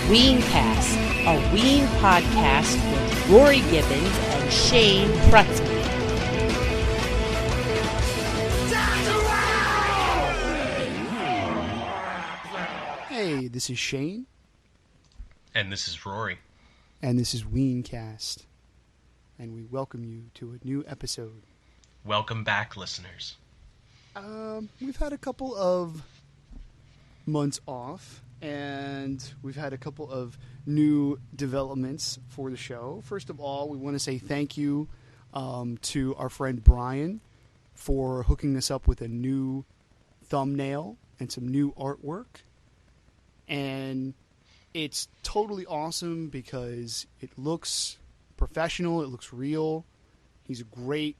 WeenCast, a Ween podcast with Rory Gibbons and Shane Prutsky. Hey, this is Shane. And this is Rory. And this is WeenCast. And we welcome you to a new episode. Welcome back, listeners. We've had a couple of months off, and we've had a couple of new developments for the show. First of all, we want to say thank you to our friend Brian for hooking us up with a new thumbnail and some new artwork. And it's totally awesome because it looks professional, it looks real. He's a great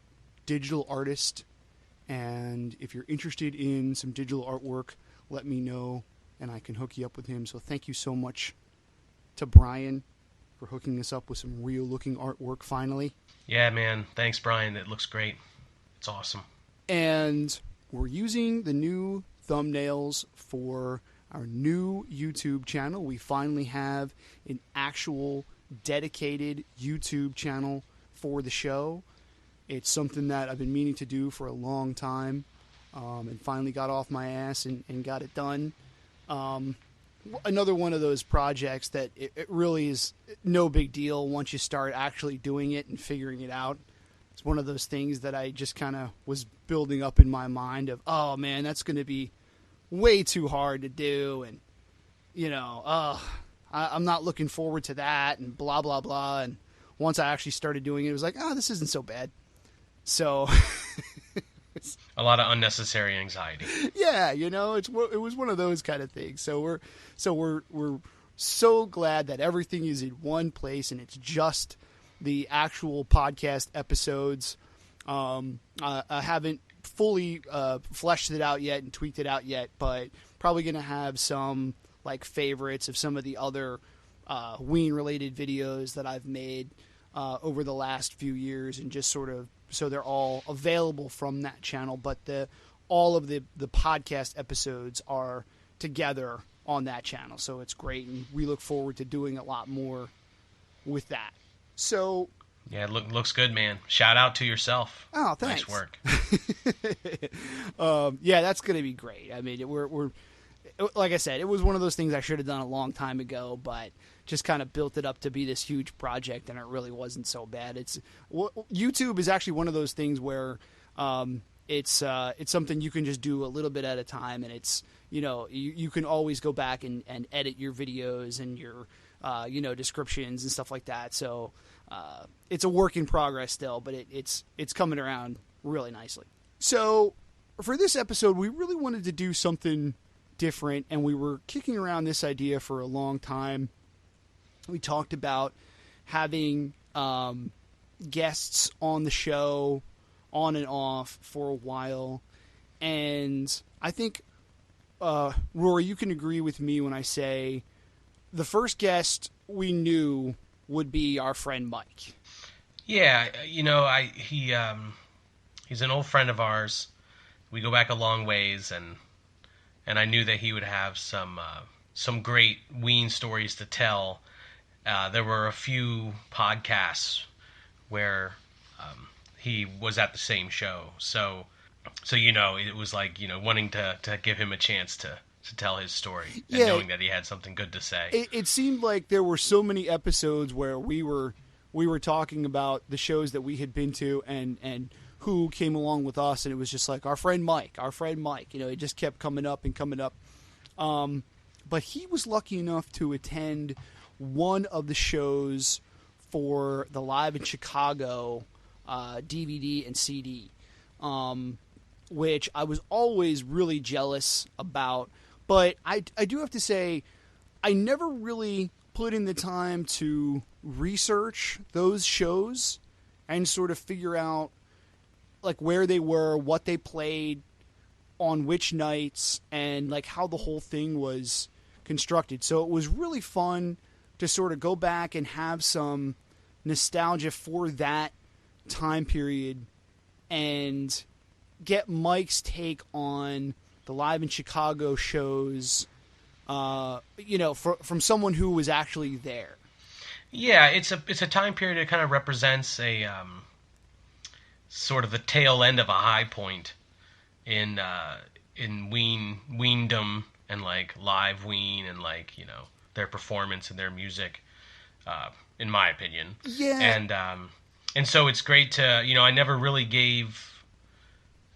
digital artist, and if you're interested in some digital artwork, let me know and I can hook you up with him. So thank you so much to Brian for hooking us up with some real looking artwork finally. Yeah, man. Thanks, Brian. It looks great. It's awesome. And we're using the new thumbnails for our new YouTube channel. We finally have an actual dedicated YouTube channel for the show. It's something that I've been meaning to do for a long time, and finally got off my ass and got it done. Another one of those projects that it really is no big deal once you start actually doing it and figuring it out. It's one of those things that I just kind of was building up in my mind of, oh man, that's going to be way too hard to do, and I'm not looking forward to that, and blah blah blah. And once I actually started doing it, it was like, oh, this isn't so bad. So a lot of unnecessary anxiety. Yeah, it was one of those kind of things. So we're so glad that everything is in one place and it's just the actual podcast episodes. I haven't fully fleshed it out yet and tweaked it out yet, but probably going to have some like favorites of some of the other Ween related videos that I've made over the last few years, and just sort of so they're all available from that channel, but all of the podcast episodes are together on that channel. So it's great, and we look forward to doing a lot more with that. So yeah, looks good, man. Shout out to yourself. Oh, thanks. Nice work. Yeah, that's going to be great. I mean, we're like I said, it was one of those things I should have done a long time ago, but just kind of built it up to be this huge project, and it really wasn't so bad. YouTube is actually one of those things where it's something you can just do a little bit at a time, and it's you can always go back and edit your videos and your descriptions and stuff like that. So it's a work in progress still, but it's coming around really nicely. So for this episode, we really wanted to do something different, and we were kicking around this idea for a long time. We talked about having guests on the show on and off for a while, and I think Rory, you can agree with me when I say the first guest we knew would be our friend Mike. Yeah, he's an old friend of ours. We go back a long ways, and I knew that he would have some great Ween stories to tell. There were a few podcasts where he was at the same show, so it was like wanting to give him a chance to tell his story, and knowing that he had something good to say. It seemed like there were so many episodes where we were talking about the shows that we had been to and who came along with us, and it was just like our friend Mike. It just kept coming up and coming up. But he was lucky enough to attend one of the shows for the Live in Chicago DVD and CD, which I was always really jealous about. But I do have to say, I never really put in the time to research those shows and sort of figure out like where they were, what they played, on which nights, and like how the whole thing was constructed. So it was really fun to sort of go back and have some nostalgia for that time period and get Mike's take on the Live in Chicago shows from someone who was actually there. Yeah, it's a time period that kind of represents a sort of the tail end of a high point in Weendom and like live Ween and like their performance and their music, in my opinion. Yeah. And so it's great to I never really gave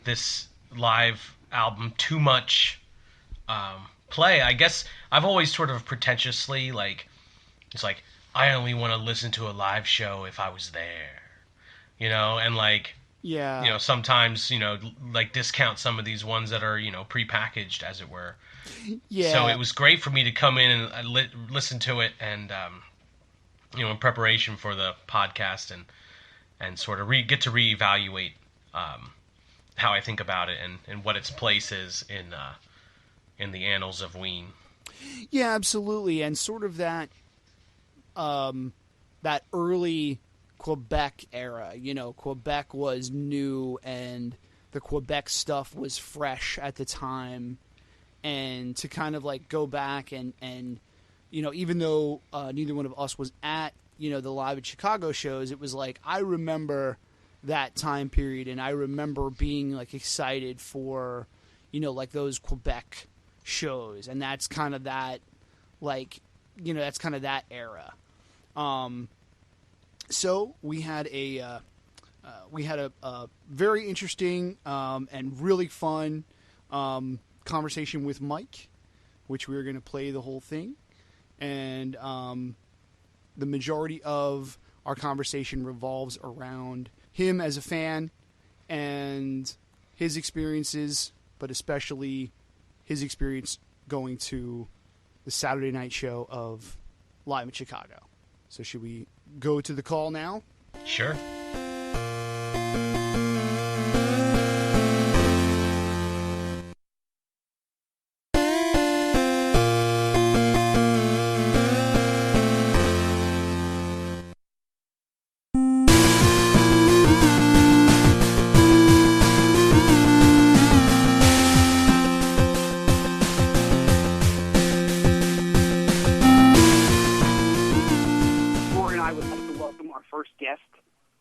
this live album too much play. I guess I've always sort of pretentiously it's like I only want to listen to a live show if I was there, and like. Yeah. Sometimes, like discount some of these ones that are, prepackaged, as it were. Yeah. So it was great for me to come in and listen to it and, in preparation for the podcast and sort of get to reevaluate how I think about it and what its place is in the annals of Ween. Yeah, absolutely. And sort of that that early Quebec era, Quebec was new and the Quebec stuff was fresh at the time, and to kind of like go back and even though neither one of us was at the Live at Chicago shows, it was like I remember that time period and I remember being like excited for like those Quebec shows, and that's kind of that that's kind of that era. So we had a very interesting and really fun conversation with Mike, which we were going to play the whole thing, and the majority of our conversation revolves around him as a fan and his experiences, but especially his experience going to the Saturday night show of Live in Chicago. So should we go to the call now? Sure.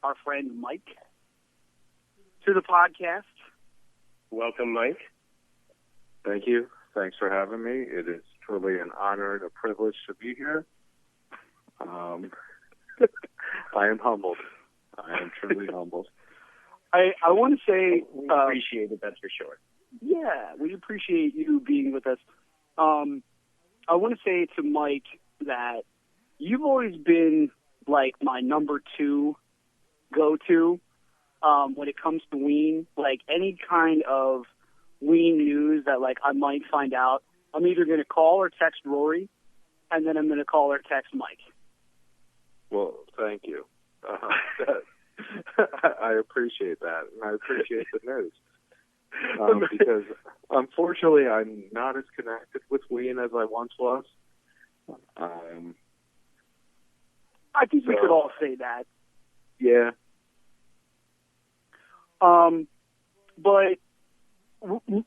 Our friend Mike to the podcast. Welcome, Mike. Thank you. Thanks for having me. It is truly an honor and a privilege to be here. I am humbled. I am truly humbled. I want to say... we appreciate it, that's for sure. Yeah, we appreciate you being with us. I want to say to Mike that you've always been like my number 2 go-to when it comes to Ween. Like any kind of Ween news that like I might find out, I'm either going to call or text Rory, and then I'm going to call or text Mike. Well, thank you. I appreciate that, and I appreciate the news. Because unfortunately I'm not as connected with Ween as I once was. I think we could all say that. Yeah. But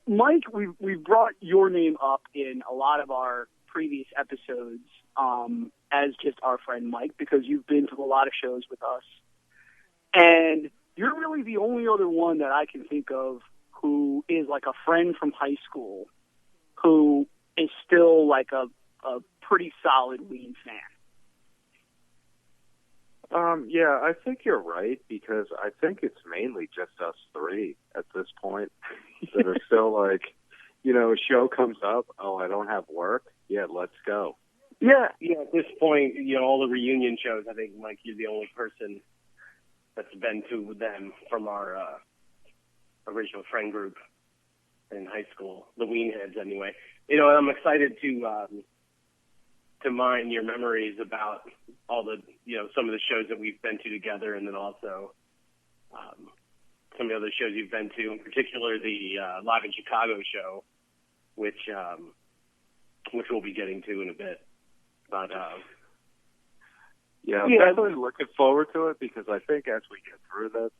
Mike, we've brought your name up in a lot of our previous episodes as just our friend Mike, because you've been to a lot of shows with us. And you're really the only other one that I can think of who is like a friend from high school who is still like a pretty solid Ween fan. Yeah, I think you're right, because I think it's mainly just us three at this point that are still like, a show comes up, oh, I don't have work, yeah, let's go. Yeah, at this point, all the reunion shows, I think, Mike, you're the only person that's been to them from our original friend group in high school, the Ween heads anyway. I'm excited to mine your memories about all the, some of the shows that we've been to together, and then also some of the other shows you've been to, in particular the Live in Chicago show, which we'll be getting to in a bit. But I'm definitely looking forward to it, because I think as we get through this,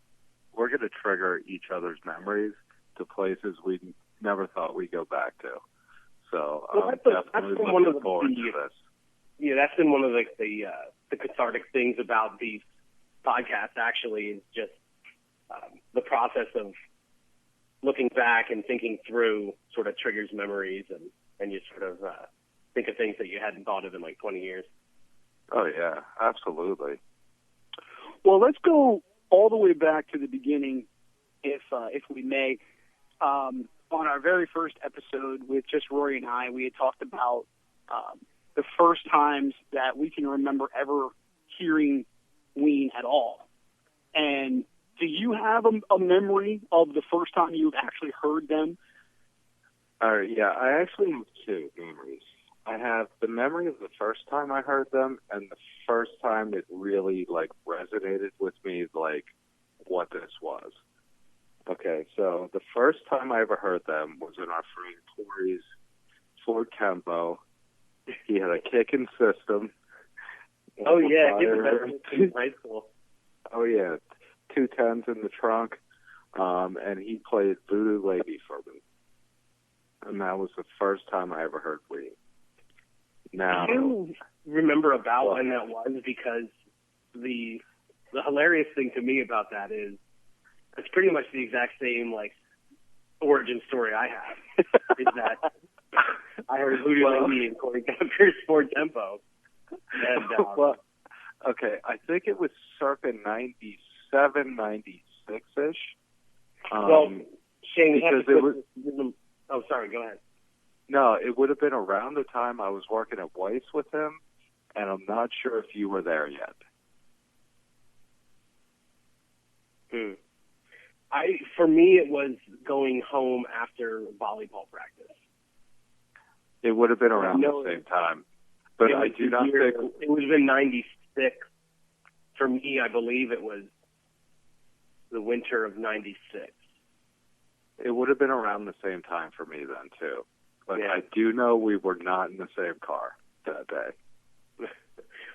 we're going to trigger each other's memories to places we never thought we'd go back to. So Well, I'm that's definitely been one of looking forward to this. Yeah, that's been one of the cathartic things about these podcasts. Actually, is just the process of looking back and thinking through sort of triggers memories, and you sort of think of things that you hadn't thought of in like 20 years. Oh yeah, absolutely. Well, let's go all the way back to the beginning, if we may. On our very first episode with just Rory and I, we had talked about the first times that we can remember ever hearing Ween at all. And do you have a memory of the first time you've actually heard them? Yeah, I actually have two memories. I have the memory of the first time I heard them, and the first time it really like resonated with me, like what this was. Okay, so the first time I ever heard them was in our friend Corey's Ford Tempo. He had a kicking system. Oh yeah, he was in high school. Oh yeah, 210s in the trunk, and he played Voodoo Lady for me, and that was the first time I ever heard Ween. Now, do you remember about when that was? Because the hilarious thing to me about that is it's pretty much the exact same like origin story I have. Is that I heard Voodoo Lady and Corey Kemper's Ford Tempo. And, well, okay, I think it was circa 97, 96-ish. Well, Shane, because it was. Oh, sorry. Go ahead. No, it would have been around the time I was working at Weiss with him, and I'm not sure if you were there yet. For me, it was going home after volleyball practice. It would have been around the same time, but I do not think it would have been 96. For me, I believe it was the winter of 96. It would have been around the same time for me then too. But yeah. I do know we were not in the same car that day.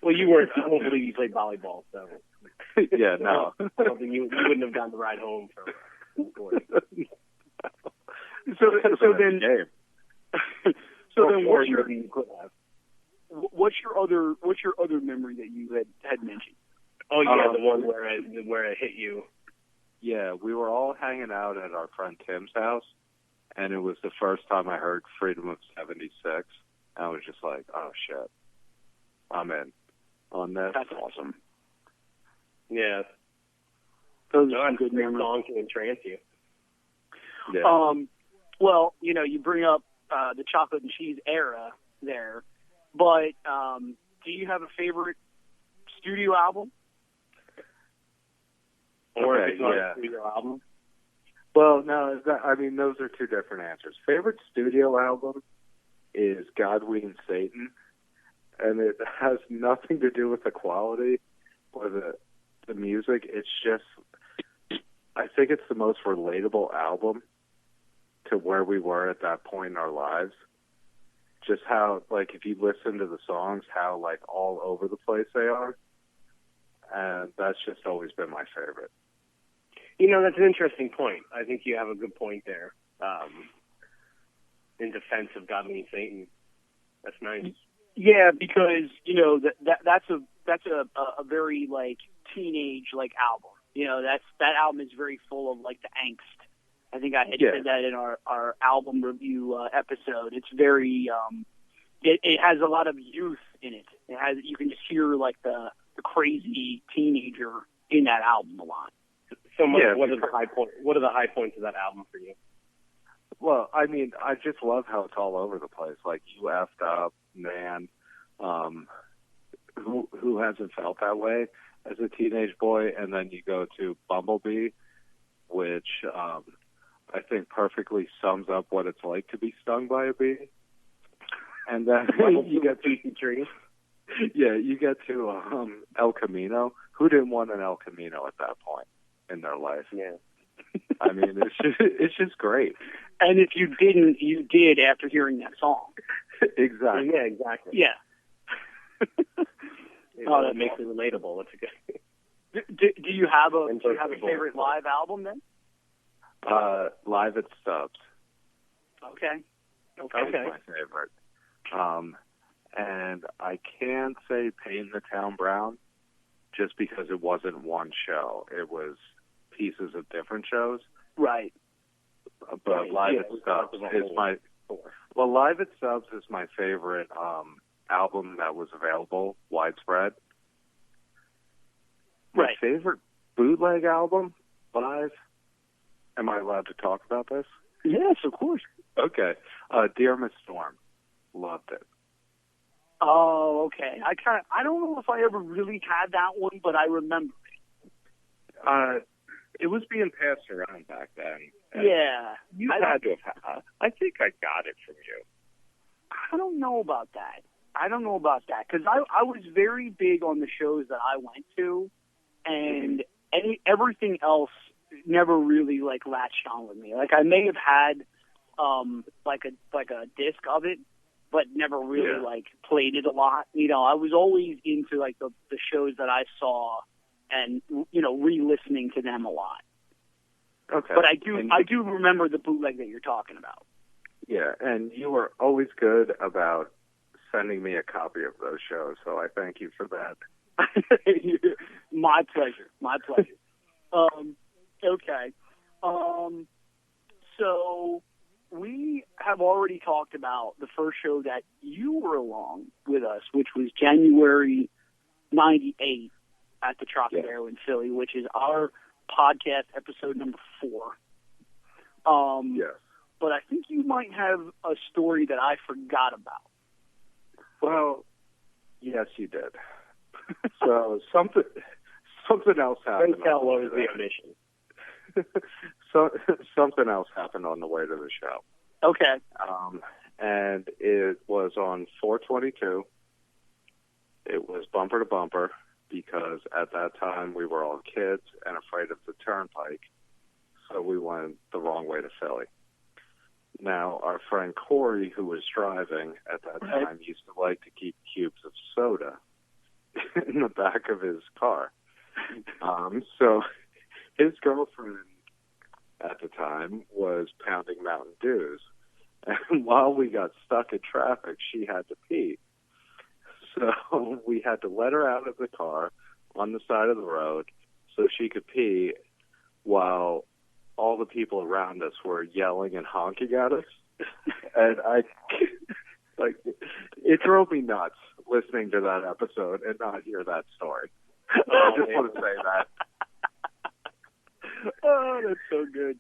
Well, you weren't. I don't believe you played volleyball, so. Yeah, no. I don't think you wouldn't have gotten the ride home from school. So then, so then, what's your other memory that you had mentioned? Oh yeah, the one where it hit you. Yeah, we were all hanging out at our friend Tim's house, and it was the first time I heard Freedom of 76. I was just like, oh shit, I'm in on this. That's awesome. Yeah. Those are good memories. Song to entrance you. Yeah. Well, you bring up the chocolate and cheese era there, but do you have a favorite studio album? Or if it's not a studio album? Well, no, those are two different answers. Favorite studio album is God, Ween, Satan, and it has nothing to do with the quality or the music. It's just, I think it's the most relatable album to where we were at that point in our lives. Just how, like, if you listen to the songs, how, like, all over the place they are. And that's just always been my favorite. That's an interesting point. I think you have a good point there. In defense of God, Ween, Satan. That's nice. Yeah, because, that's a very, like, teenage, like, album. That album is very full of, like, the angst. I think I had said that in our album review episode. It's very, it has a lot of youth in it. You can just hear, like, the crazy teenager in that album a lot. So, what are the high points of that album for you? Well, I just love how it's all over the place. Like, You Effed Up, Man. Who hasn't felt that way as a teenage boy? And then you go to Bumblebee, which I think perfectly sums up what it's like to be stung by a bee. And then you get to you get to El Camino. Who didn't want an El Camino at that point in their life? Yeah. It's just great. And if you didn't, you did after hearing that song. Exactly. Yeah, exactly. Yeah. That makes it relatable. That's a good. Do you have a favorite live album then? Live at Stubbs. Okay. That was my favorite. And I can say Paint the Town Brown just because it wasn't one show. It was pieces of different shows. Right. But Live at Stubbs is Live at Stubbs is my favorite album that was available, widespread. Right. My favorite bootleg album, Live. Am I allowed to talk about this? Yes, of course. Okay. Dear Miss Storm. Loved it. Oh, okay. I don't know if I ever really had that one, but I remember it. It was being passed around back then. Yeah. You had to have. I think I got it from you. I don't know about that. Because I was very big on the shows that I went to, and everything else never really like latched on with me. Like I may have had like a disc of it, but never really like played it a lot. You know, I was always into like the shows that I saw and, you know, re-listening to them a lot. Okay. But I do remember the bootleg that you're talking about. Yeah, and you were always good about sending me a copy of those shows, so I thank you for that. My pleasure. Okay. So we have already talked about the first show that you were along with us, which was January 98 at the Trocadero in Philly, which is our podcast episode number 4. Yes. But I think you might have a story that I forgot about. Well, yes, you did. So something else happened. Don't tell what was the omission. So something else happened on the way to the show. Okay. And it was on 4/22. It was bumper to bumper because at that time we were all kids and afraid of the turnpike, so we went the wrong way to Philly. Now, our friend Corey, who was driving at that time, used to like to keep cubes of soda in the back of his car. So his girlfriend at the time was pounding Mountain Dews. And while we got stuck in traffic, she had to pee. So we had to let her out of the car on the side of the road so she could pee while all the people around us were yelling and honking at us. And it drove me nuts listening to that episode and not hear that story. I just want to say that. Oh, that's so good.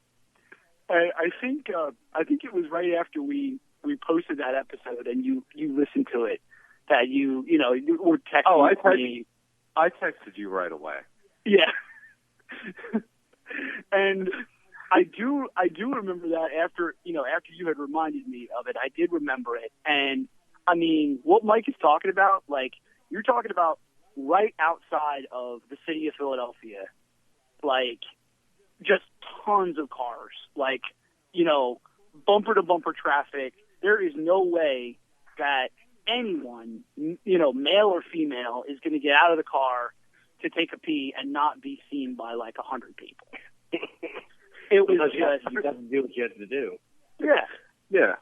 I think it was right after we posted that episode and you listened to it that you were texting me. I texted you right away. Yeah. And I do remember that after you had reminded me of it, I did remember it. And I mean, what Mike is talking about, like you're talking about right outside of the city of Philadelphia, like just tons of cars, like, bumper to bumper traffic. There is no way that anyone, male or female, is going to get out of the car to take a pee and not be seen by like 100 people. It was just you got to do what you had to do. Yeah. Yeah.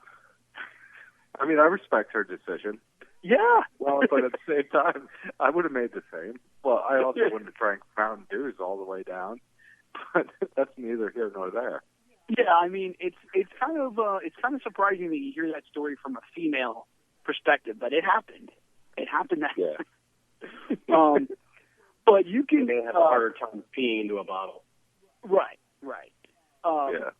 I mean, I respect her decision. Yeah. Well, but at the same time, I would have made the same. Well, I also wouldn't have drank Mountain Dews all the way down, but that's neither here nor there. Yeah, I mean, it's kind of surprising that you hear that story from a female perspective, but it happened. It happened that. Yeah. But you can. They have a harder time peeing into a bottle. Right. Yeah.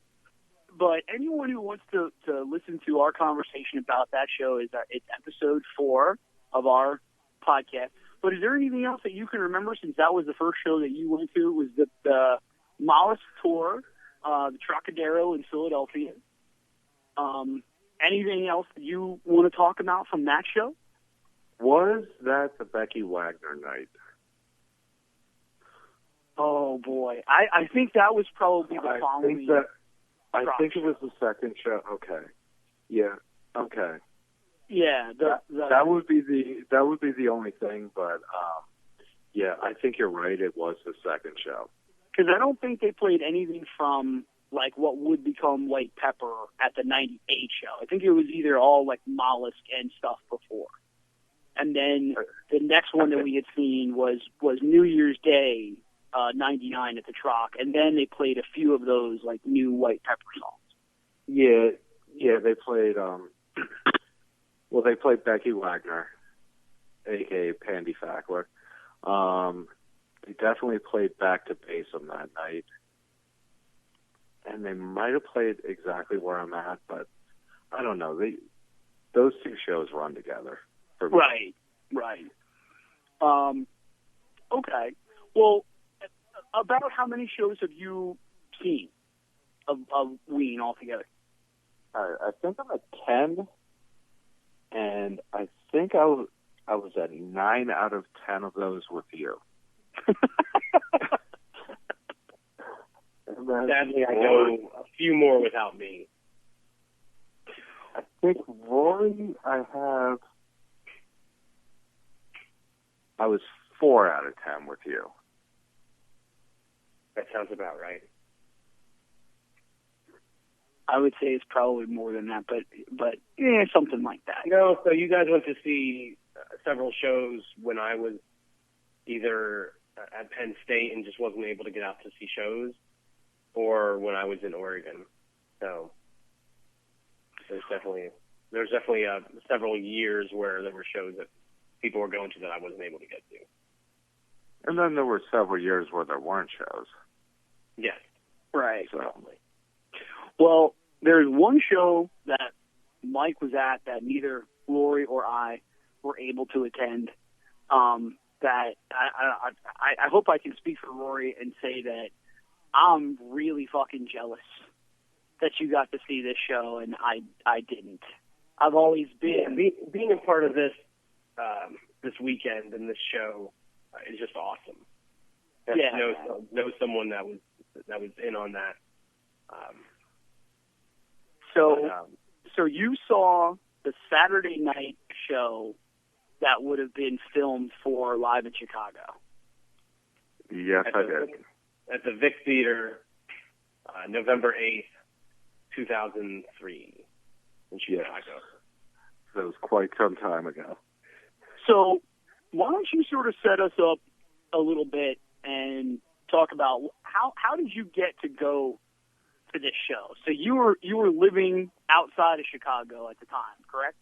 But anyone who wants to listen to our conversation about that show it's episode 4 of our podcast. But is there anything else that you can remember since that was the first show that you went to? Was the Mollusk tour, the Trocadero in Philadelphia? Anything else that you want to talk about from that show? Was that the Becky Wagner night? Oh boy, I think that was probably the following. I think it was the second show. Okay. Yeah. Okay. Yeah. That would be the only thing, but yeah, I think you're right. It was the second show. Because I don't think they played anything from like what would become White Pepper at the 98 show. I think it was either all like Mollusk and stuff before. And then the next one that we had seen was New Year's Day, 99 at the Troc. And then they played a few of those like new White Pepper songs. Yeah, they played, they played Becky Wagner, a.k.a. Pandy Fackler. They definitely played Back to Basin that night. And they might have played Exactly Where I'm At, but I don't know. Those two shows run together for me. Right. Okay. Well, about how many shows have you seen of Ween altogether? I think I'm at 10, and I think I was at 9 out of 10 of those with you. Sadly, I know a few more without me. I think Rory, I was 4 out of 10 with you. That sounds about right. I would say it's probably more than that, but something like that. No, so you guys went to see several shows when I was either at Penn State and just wasn't able to get out to see shows, or when I was in Oregon. So there's definitely several years where there were shows that people were going to that I wasn't able to get to. And then there were several years where there weren't shows. Yes. Right. So. Well, there's one show that Mike was at that neither Rory or I were able to attend. That I hope I can speak for Rory and say that I'm really fucking jealous that you got to see this show and I didn't. I've always been being a part of this this weekend and this show is just awesome. Know someone that was in on that. So you saw the Saturday night show that would have been filmed for Live in Chicago. Yes, I did. At the Vic Theater, November 8th, 2003 in Chicago. Yes. That was quite some time ago. So why don't you sort of set us up a little bit and talk about how did you get to go to this show? So you were living outside of Chicago at the time, correct?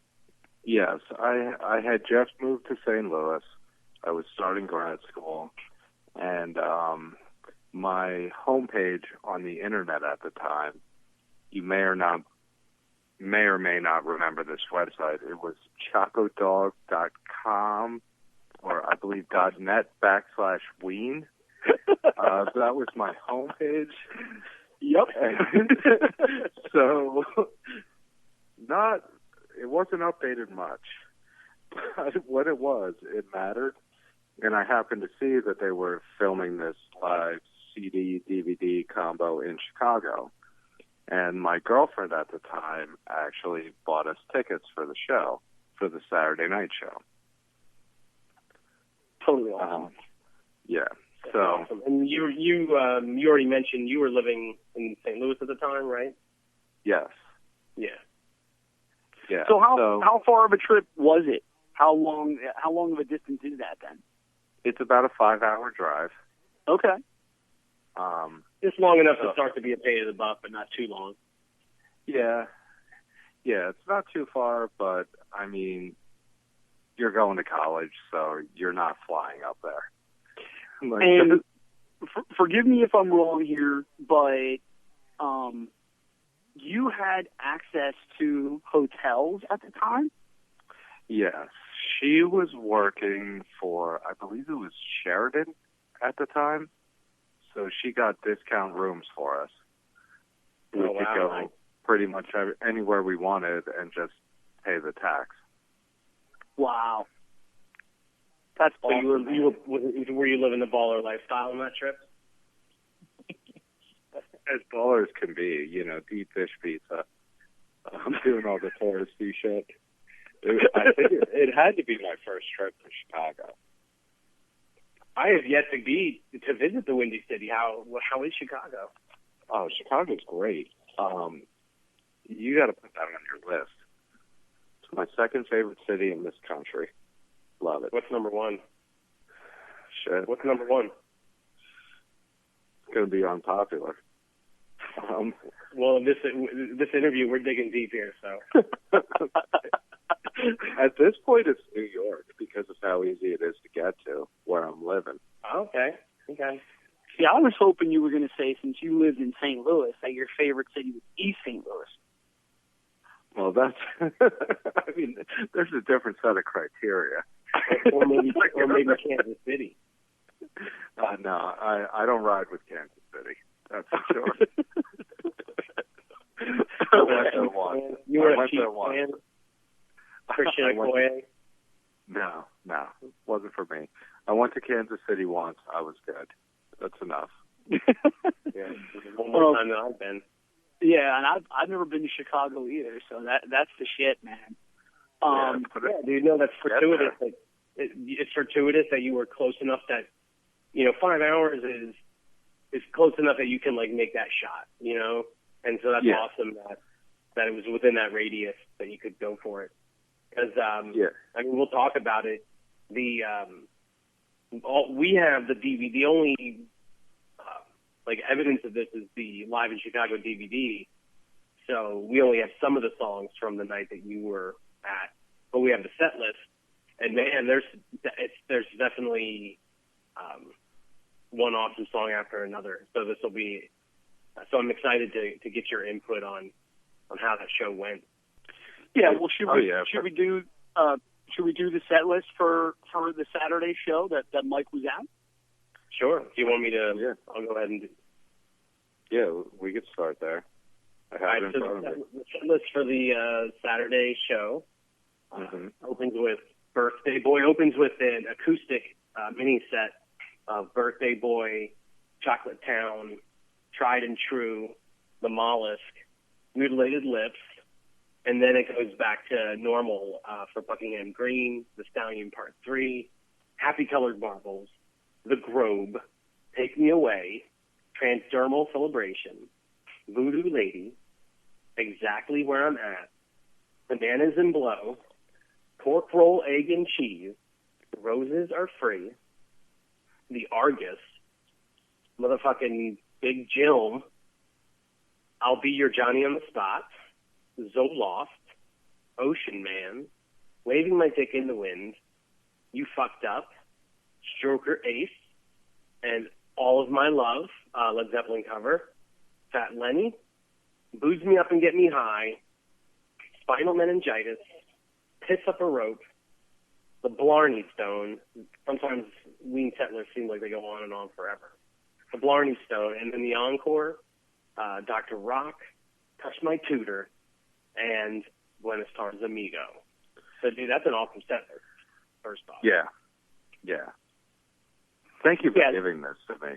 Yes, I had just moved to St. Louis. I was starting grad school, and my homepage on the internet at the time, you may or may not remember this website. It was chocodog.com, or I believe .net/Ween. That was my homepage. Yep. So, it wasn't updated much, but what it was, it mattered. And I happened to see that they were filming this live CD, DVD combo in Chicago. And my girlfriend at the time actually bought us tickets for the show, for the Saturday night show. Totally awesome. Yeah. That's so, awesome. And you already mentioned you were living in St. Louis at the time, right? yes. Yeah. Yeah. So how far of a trip was it? How long of a distance is that then? It's about a 5-hour drive. Okay. Just long enough to start to be a pain in the butt, but not too long. Yeah, it's not too far, but I mean, you're going to college, so you're not flying up there. And forgive me if I'm wrong here, but you had access to hotels at the time? Yes, she was working for, I believe it was Sheridan at the time, so she got discount rooms for us. We could go pretty much anywhere we wanted and just pay the tax. Wow. That's awesome. Were you living the baller lifestyle on that trip? As baller as can be, deep dish pizza. I'm doing all the touristy shit. I think it had to be my first trip to Chicago. I have yet to visit the Windy City. How is Chicago? Oh, Chicago's great. You got to put that on your list. It's my second favorite city in this country. Love it. What's number one? Shit. What's number one? It's going to be unpopular. Well, this interview, we're digging deep here, so. At this point, it's New York because of how easy it is to get to where I'm living. Okay. Yeah, I was hoping you were going to say, since you lived in St. Louis, that your favorite city was East St. Louis. Well, that's, I mean, there's a different set of criteria. or maybe Kansas City. No, I don't ride with Kansas City. That's for sure. I went there once. You were a Chiefs fan? Christian Okoye? No, it wasn't for me. I went to Kansas City once. I was good. That's enough. Yeah, one more time than I've been. Yeah, and I've never been to Chicago either, so that's the shit, man. Dude, no, that's fortuitous. It's fortuitous that you were close enough that, 5 hours is close enough that you can like make that shot, and so that's awesome that it was within that radius that you could go for it. Because I mean, we'll talk about it. We have the DVD. The only evidence of this is the Live in Chicago DVD. So we only have some of the songs from the night that you were at, but we have the set list. And man, there's definitely one awesome song after another. So this will be. So I'm excited to get your input on how that show went. Yeah, well, should we do the set list for the Saturday show that Mike was at? Sure. Do you want me to? Yeah. I'll go ahead and do. Yeah, we could start there. I have it in front of me. The set list for the Saturday show opens with Birthday Boy. Opens with an acoustic mini set of Birthday Boy, Chocolate Town, Tried and True, The Mollusk, Mutilated Lips, and then it goes back to normal for Buckingham Green, The Stallion Part 3, Happy Colored Marbles, The Grobe, Take Me Away, Transdermal Celebration, Voodoo Lady, Exactly Where I'm At, Bananas and Blow, Pork Roll, Egg and Cheese, Roses Are Free, The Argus, motherfucking Big Jim, I'll Be Your Johnny on the Spot, Zoloft, Ocean Man, Waving My Dick in the Wind, You Fucked Up, Stroker Ace, and All of My Love, Led Zeppelin cover, Fat Lenny, Booze Me Up and Get Me High, Spinal Meningitis, Piss Up a Rope, The Blarney Stone. Sometimes Ween settlers seem like they go on and on forever. The Blarney Stone, and then the encore, Dr. Rock, Touch My Tutor, and Buenos Tardes Amigo. So, dude, that's an awesome set there, first off. Yeah. Thank you for giving this to me.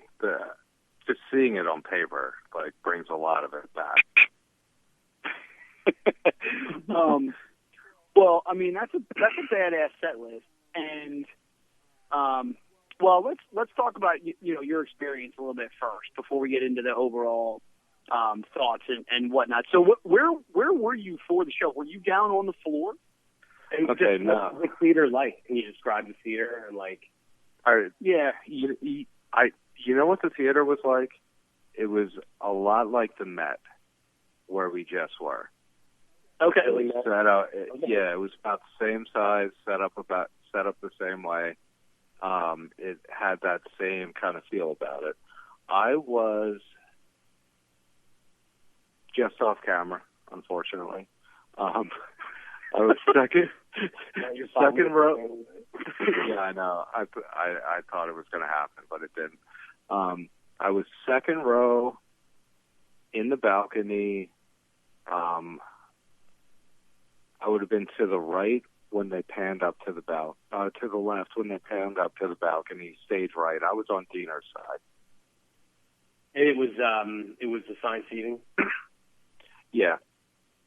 Just seeing it on paper, brings a lot of it back. Well, I mean, that's a badass set list, and let's talk about your experience a little bit first before we get into the overall thoughts and whatnot. So, where were you for the show? Were you down on the floor? And okay, no. What was the theater like? Can you describe the theater and Yeah, you know what the theater was like? It was a lot like the Met, where we just were. Okay. It was set out. Yeah, it was about the same size, set up the same way. It had that same kind of feel about it. I was just off camera, unfortunately. I was second row. Yeah, I know. I thought it was going to happen, but it didn't. I was second row in the balcony. I would have been to the right when they panned up to the to the left when they panned up to the balcony, stage right. I was on Diener's side. And it was assigned seating? Yeah.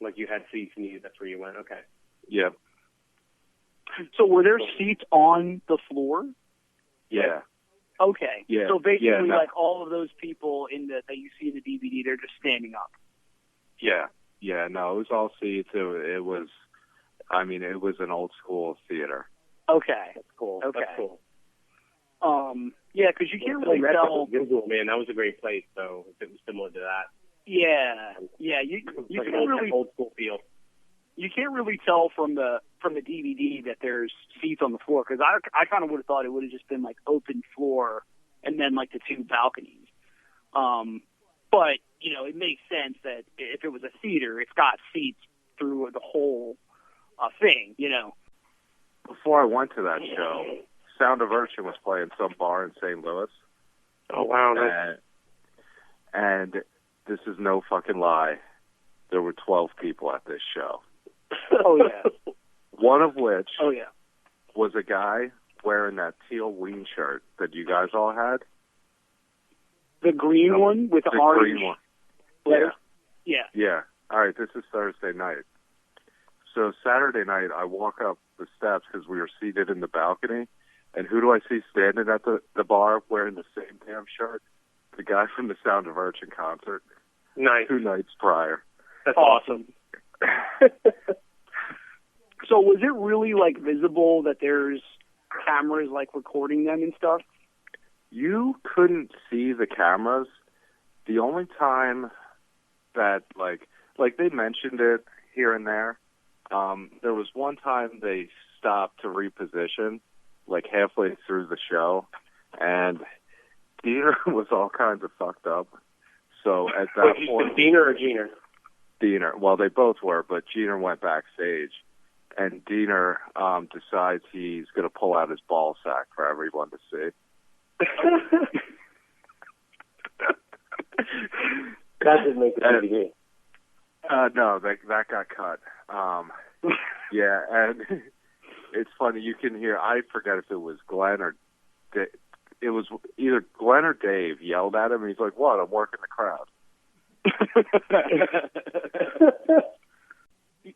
Like you had seats and that's where you went? Okay. Yeah. So were there seats on the floor? Yeah. Okay. Yeah. So basically, Yeah, no. like all of those people that you see in the DVD, they're just standing up. Yeah. Yeah, no, it was all seats. It was an old school theater. Okay. That's cool. Okay. That's cool. Yeah, because you can't really tell. Visual, man, that was a great place. So if it was similar to that, Yeah. You like can't really old school feel. you can't really tell from the DVD that there's seats on the floor, because I kind of would have thought it would have just been like open floor and then like the two balconies. But it makes sense that if it was a theater, it's got seats through the whole thing. Before I went to that show, Sound of Urchin was playing some bar in St. Louis. Oh wow! And this is no fucking lie. There were 12 people at this show. Oh yeah. One of which was a guy wearing that teal Ween shirt that you guys all had. The green one with the orange green one. letters? Yeah. Yeah. All right, this is Thursday night. So Saturday night, I walk up the steps because we were seated in the balcony, and who do I see standing at the bar wearing the same damn shirt? The guy from the Sound of Urchin concert. Nice. 2 nights prior. That's awesome. So was it really like visible that there's cameras like recording them and stuff? You couldn't see the cameras. The only time that like they mentioned it here and there, there was one time they stopped to reposition like halfway through the show, and Diener was all kinds of fucked up. So at that point, Diener or Jeaner? Diener. Well, they both were, but Jeaner went backstage, and Diener decides he's going to pull out his ball sack for everyone to see. That didn't make the DVD. No, that got cut. Yeah, and it's funny. You can hear. I forget if it was Glenn or it was either Glenn or Dave yelled at him. And he's like, "What? I'm working the crowd."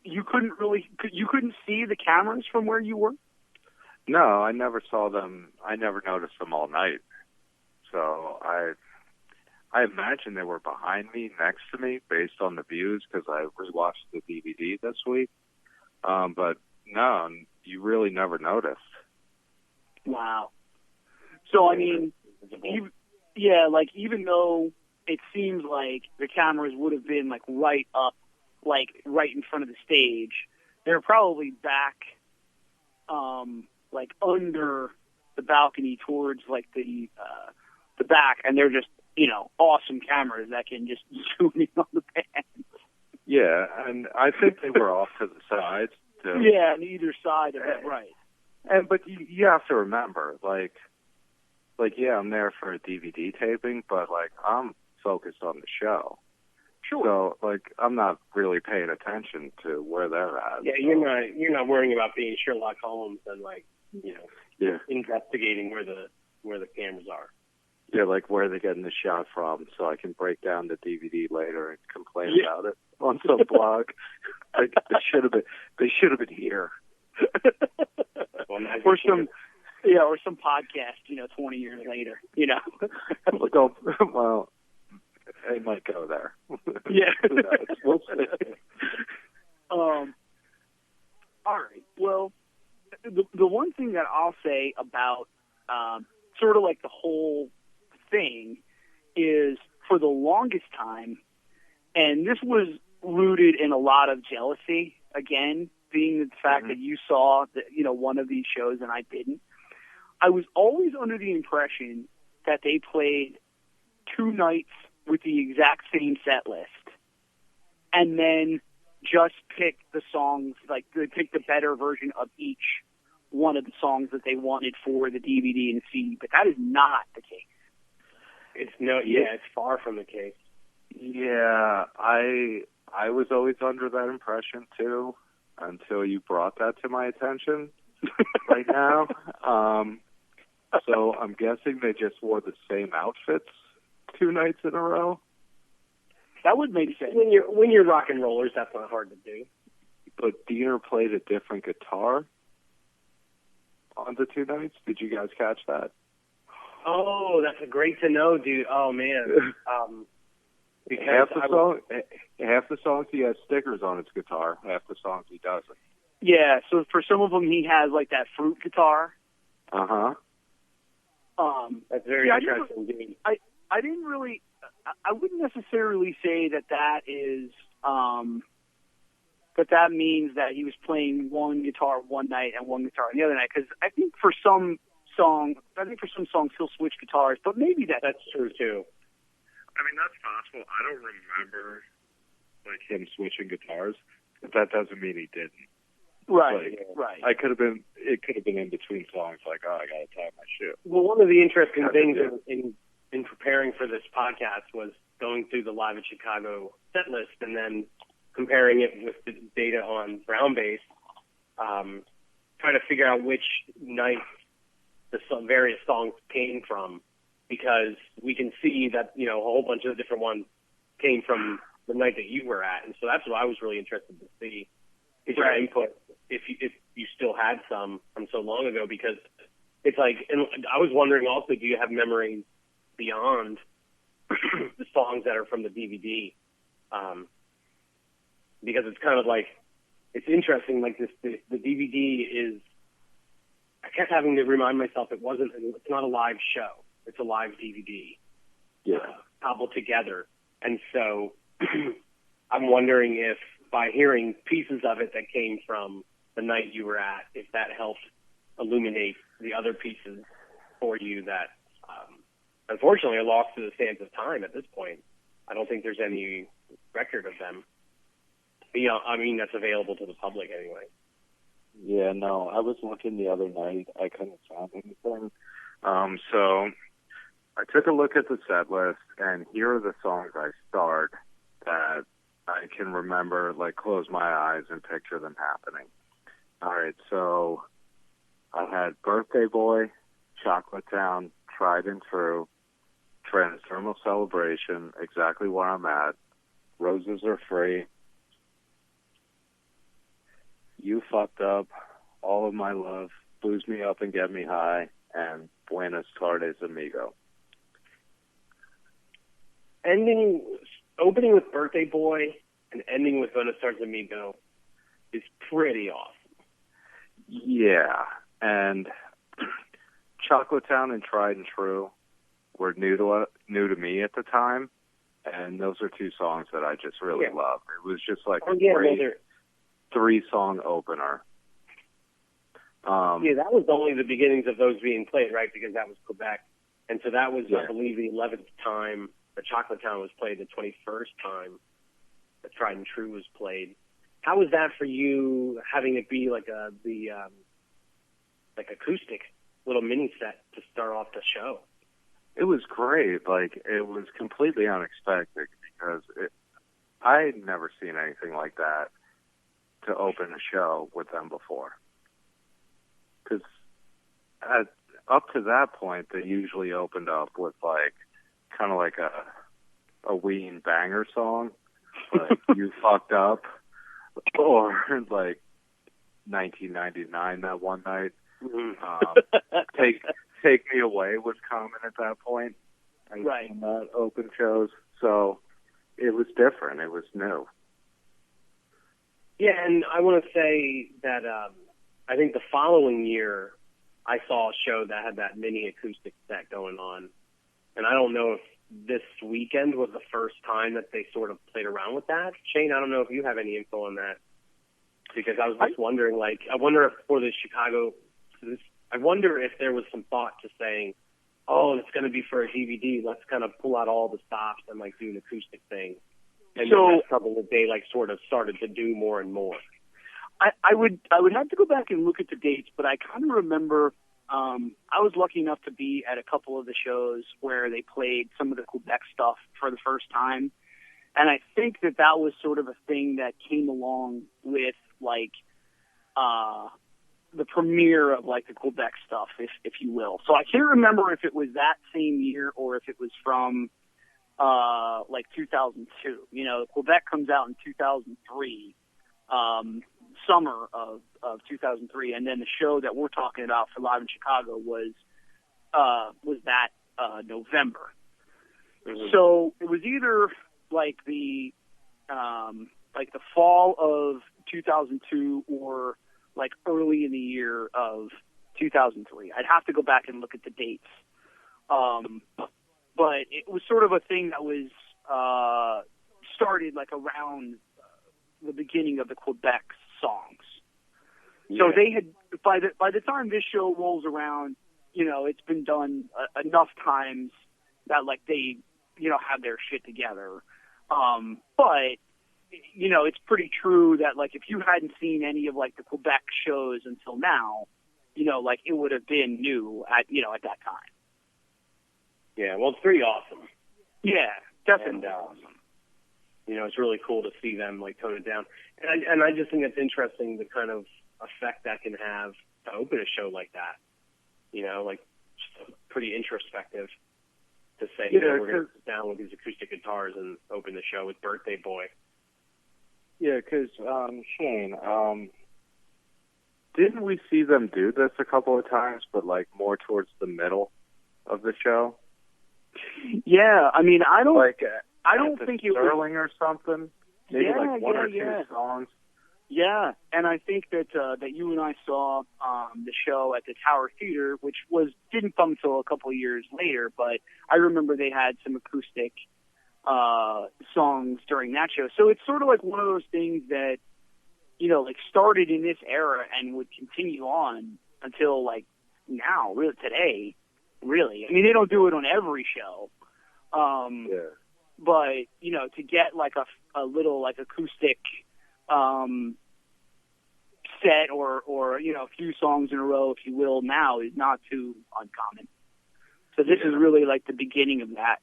You couldn't see the cameras from where you were? No, I never saw them. I never noticed them all night. So I imagine they were behind me, next to me, based on the views, because I rewatched the DVD this week. But no, you really never noticed. Wow. So, I mean, even though it seems like the cameras would have been like right up, like right in front of the stage, they're probably back, like under the balcony towards like the back, and they're just, awesome cameras that can just zoom in on the band. Yeah, and I think they were off to the sides too. Yeah, on either side of it, right. But you have to remember, like, yeah, I'm there for a DVD taping, but like I'm focused on the show. Sure. So like I'm not really paying attention to where they're at. Yeah, you're not worrying about being Sherlock Holmes and investigating where the cameras are. Yeah, like where they're getting the shot from, so I can break down the DVD later and complain about it on some blog. Like they should have been here. Or some podcast, 20 years later, Well, they might go there. Yeah. We'll see. All right. Well, the one thing that I'll say about sort of like the whole thing is, for the longest time, and this was rooted in a lot of jealousy, again, being the fact that you saw one of these shows and I didn't. I was always under the impression that they played 2 nights with the exact same set list, and then just picked the songs, like they picked the better version of each one of the songs that they wanted for the DVD and CD. But that is not the case. It's far from the case. Yeah, I was always under that impression too, until you brought that to my attention right now. So I'm guessing they just wore the same outfits 2 nights in a row. That would make sense. When you're rock and rollers, that's not hard to do. But Diener played a different guitar on the 2 nights. Did you guys catch that? Oh, that's great to know, dude. Oh man. Because half the songs he has stickers on his guitar. Half the songs he doesn't. Yeah, so for some of them he has like that fruit guitar. That's very interesting. I didn't really, I wouldn't necessarily say that is, but that means that he was playing one guitar one night and one guitar the other night. Because I think for some songs he'll switch guitars, but maybe that's true too. I mean, that's possible. I don't remember like him switching guitars, but that doesn't mean he didn't. Right. It could have been in between songs, like, oh, I gotta tie my shoe. Well, one of the interesting things in preparing for this podcast was going through the Live at Chicago set list and then comparing it with the data on Brown Bass, trying to figure out which night the various songs came from, because we can see that, a whole bunch of different ones came from the night that you were at. And so that's what I was really interested to see, is your input, if you still had some from so long ago, because it's like, and I was wondering also, do you have memories beyond the songs that are from the DVD? Because it's kind of like, it's interesting, like the DVD is, I kept having to remind myself it's not a live show. It's a live DVD. Yeah. Cobbled together. And so I'm wondering if by hearing pieces of it that came from the night you were at, if that helped illuminate the other pieces for you that, unfortunately, are lost to the sands of time at this point. I don't think there's any record of them. I mean, that's available to the public anyway. Yeah, no, I was looking the other night. I couldn't find anything. So I took a look at the set list, and here are the songs I start that I can remember, like, close my eyes and picture them happening. All right, so I had Birthday Boy, Chocolate Town, Tried and True, Transdermal Celebration, Exactly Where I'm At, Roses Are Free, You Fucked Up, All of My Love, Booze Me Up and Get Me High, and Buenas Tardes, Amigo. Opening with Birthday Boy and ending with Buenas Tardes, Amigo is pretty awesome. Yeah, and Chocolate Town and Tried and True were new to me at the time, and those are two songs that I just really love. It was just like a great 3-song opener. That was only the beginnings of those being played, right? Because that was Quebec, and so that was, I believe, the 11th time that Chocolate Town was played, the 21st time that Tried and True was played. How was that for you, having it be like like acoustic little mini set to start off the show? It was great. Like, it was completely unexpected because I had never seen anything like that to open a show with them before. Because up to that point, they usually opened up with kind of like a Ween banger song, like You Fucked Up, or like 1999, that one night. Take Me Away was common at that point. Right. Not open shows, so it was different. It was new. Yeah, and I want to say that I think the following year I saw a show that had that mini acoustic set going on, and I don't know if this weekend was the first time that they sort of played around with that. Shane, I don't know if you have any info on that, because I was just wondering, I wonder if for the Chicago, I wonder if there was some thought to saying, oh, it's going to be for a DVD, let's kind of pull out all the stops and do an acoustic thing. And so that's something that they sort of started to do more and more. I would have to go back and look at the dates, but I kind of remember I was lucky enough to be at a couple of the shows where they played some of the Quebec stuff for the first time, and I think that was sort of a thing that came along with the premiere of the Quebec stuff, if you will. So I can't remember if it was that same year or if it was from 2002. Quebec comes out in 2003, summer of 2003, and then the show that we're talking about for Live in Chicago was was that November. Mm-hmm. So it was either like the fall of 2002 or like early in the year of 2003. I'd have to go back and look at the dates. But it was sort of a thing that was started like around the beginning of the Quebec songs. Yeah. So they had by the time this show rolls around, it's been done enough times that like they have their shit together. But it's pretty true that like if you hadn't seen any of like the Quebec shows until now, like it would have been new at that time. Yeah, well, it's pretty awesome. Yeah, definitely awesome. It's really cool to see them like tone it down, and I just think it's interesting the kind of effect that can have to open a show like that. Like just pretty introspective to say, we're going to sit down with these acoustic guitars and open the show with Birthday Boy. Yeah, because Shane, didn't we see them do this a couple of times, but like more towards the middle of the show? Yeah, I mean, I don't think it was Sterling or something. Maybe like one or two songs. Yeah, and I think that you and I saw the show at the Tower Theater, which didn't come until a couple of years later, but I remember they had some acoustic songs during that show. So it's sort of like one of those things that, like started in this era and would continue on until like now, really today, really. I mean, they don't do it on every show. But, to get like a little like acoustic set or a few songs in a row, if you will, now is not too uncommon. So this is really like the beginning of that.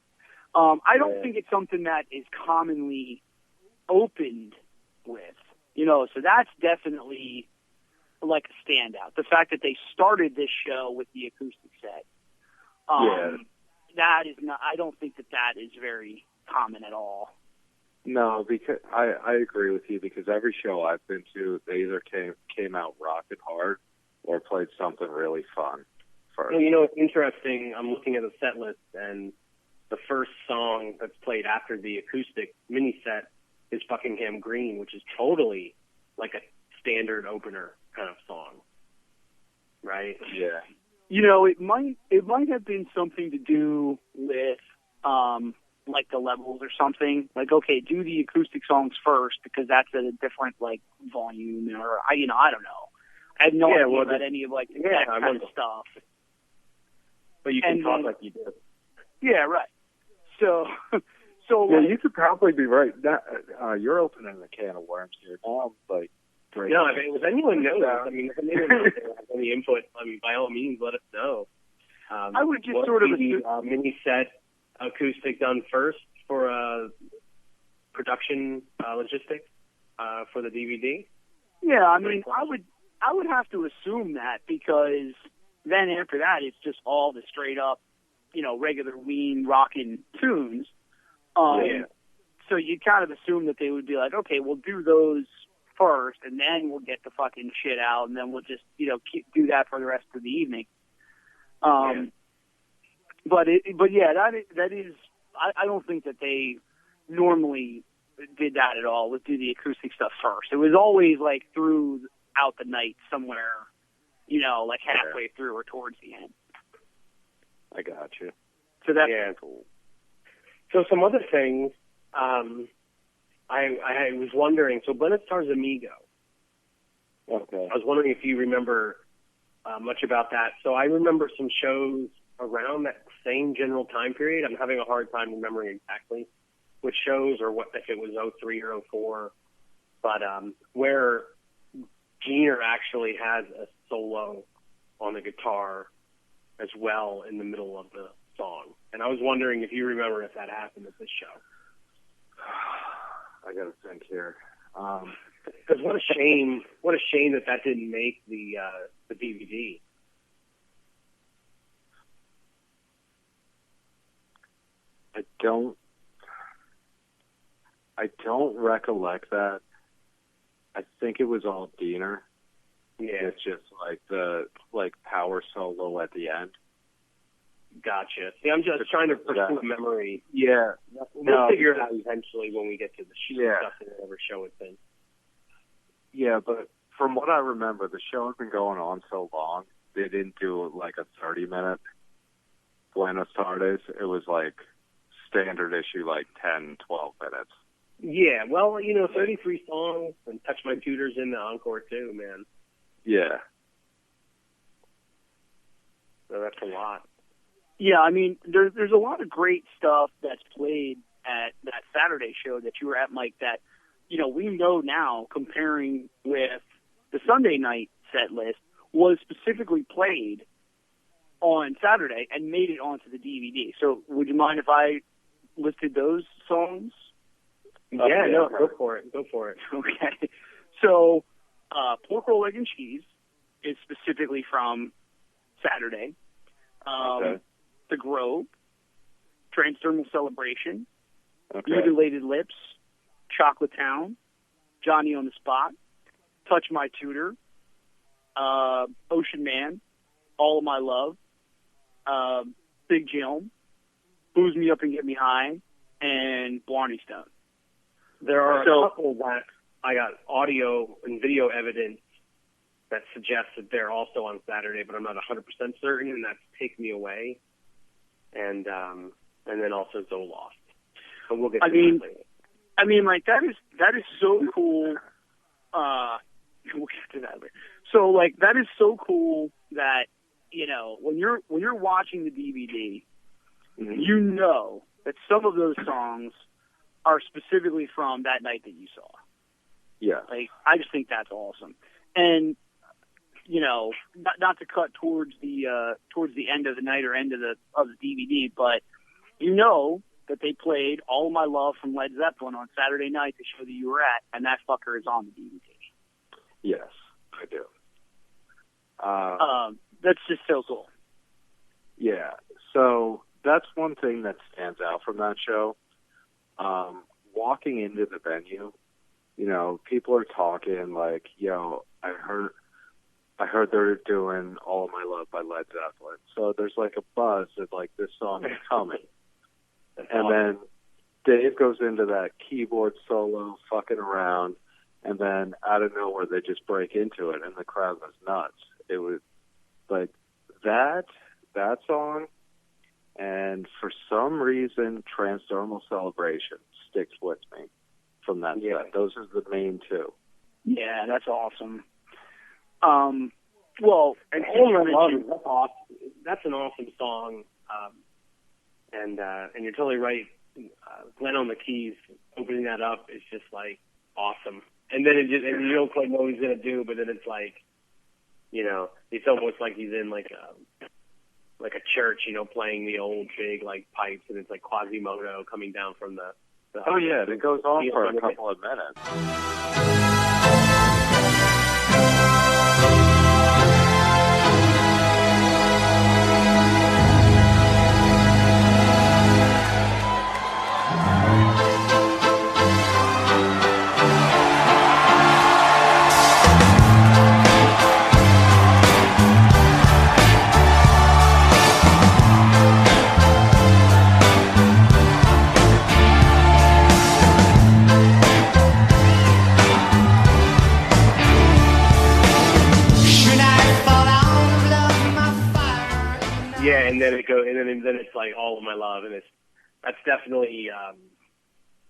I don't think it's something that is commonly opened with, so that's definitely like a standout. The fact that they started this show with the acoustic set, that is not, I don't think that is very common at all. No, because I agree with you, because every show I've been to, they either came out rocking hard or played something really fun first. Well, it's interesting. I'm looking at the set list, and the first song that's played after the acoustic mini set is Buckingham Green, which is totally like a standard opener kind of song, right? Yeah. It might have been something to do with like the levels or something. Like, okay, do the acoustic songs first because that's at a different like volume, or I don't know. I have no idea about any of like that kind of stuff. But you can talk like you did. Yeah, right. So you could probably be right. You're opening a can of worms here. Now I'm like, no, if anyone knows, I mean, if anyone knows any input, I mean, by all means, let us know. I would just sort of mini set acoustic done first for production logistics for the DVD. Yeah, I mean, I would have to assume that, because then after that it's just all the straight up, regular Ween rockin' tunes. So you kind of assume that they would be like, okay, we'll do those first, and then we'll get the fucking shit out, and then we'll just, do that for the rest of the evening. But yeah, that is. I don't think that they normally did that at all. Would do the acoustic stuff first. It was always like throughout the night somewhere, like halfway through or towards the end. I got you. So that's cool. So some other things. I was wondering. So Buenos Stars Amigo. Okay. I was wondering if you remember much about that. So I remember some shows around that same general time period. I'm having a hard time remembering exactly which shows or what, if it was 03 or 04, but where Giner actually has a solo on the guitar as well in the middle of the song. And I was wondering if you remember if that happened at this show. I gotta think here. Because what a shame that didn't make the DVD. I don't recollect that. I think it was all Diener. Yeah. It's just like the power solo at the end. Gotcha. See, I'm just trying to pursue memory. Yeah. We'll figure it out eventually when we get to the stuff in whatever show it's in. Yeah, but from what I remember, the show has been going on so long, they didn't do like a 30-minute Buenos Tardes. It was like standard issue, like 10, 12 minutes. Yeah, well, 33 songs and Touch My Tutors in the encore too, man. Yeah. So that's a lot. Yeah, I mean, there's a lot of great stuff that's played at that Saturday show that you were at, Mike, that, we know now, comparing with the Sunday night set list, was specifically played on Saturday and made it onto the DVD. So would you mind if I listed those songs? Yeah, no, go for it. Okay. So Pork Roll, Egg, and Cheese is specifically from Saturday. Okay. The Grove, Transdermal Celebration, Okay. Mutilated Lips, Chocolate Town, Johnny on the Spot, Touch My Tutor, Ocean Man, All of My Love, Big Jim, Booze Me Up and Get Me High, and Blarney Stone. There are a couple that I got audio and video evidence that suggests that they're also on Saturday, but I'm not 100% certain, and that's Take Me Away, and then also Zoloft. So we'll get to that later. I mean, like, that is so cool. We'll get to that later. So, like, that is so cool that, when you're watching the DVD, you know that some of those songs are specifically from that night that you saw. Yeah. Like, I just think that's awesome. And, not to cut towards the end of the night or end of the DVD, but that they played All of My Love from Led Zeppelin on Saturday night, the show that you were at, and that fucker is on the DVD. Yes, I do. That's just so cool. Yeah, so that's one thing that stands out from that show. Walking into the venue, people are talking like, I heard they're doing All of My Love by Led Zeppelin. So there's like a buzz that like this song is coming. And then Dave goes into that keyboard solo fucking around, and then out of nowhere they just break into it and the crowd goes nuts. It was like that song, and for some reason Transdermal Celebration sticks with me from that set. Those are the main two. Yeah, that's awesome. Well, and that's awesome. That's an awesome song. And you're totally right. Glenn on the keys, opening that up is just like awesome. And then and you don't quite know what he's gonna do, but then it's like, it's almost like he's in like a church, playing the old big like pipes, and it's like Quasimodo coming down from the oh yeah, it goes on for a couple of minutes. And then it's like All of My Love, and that's definitely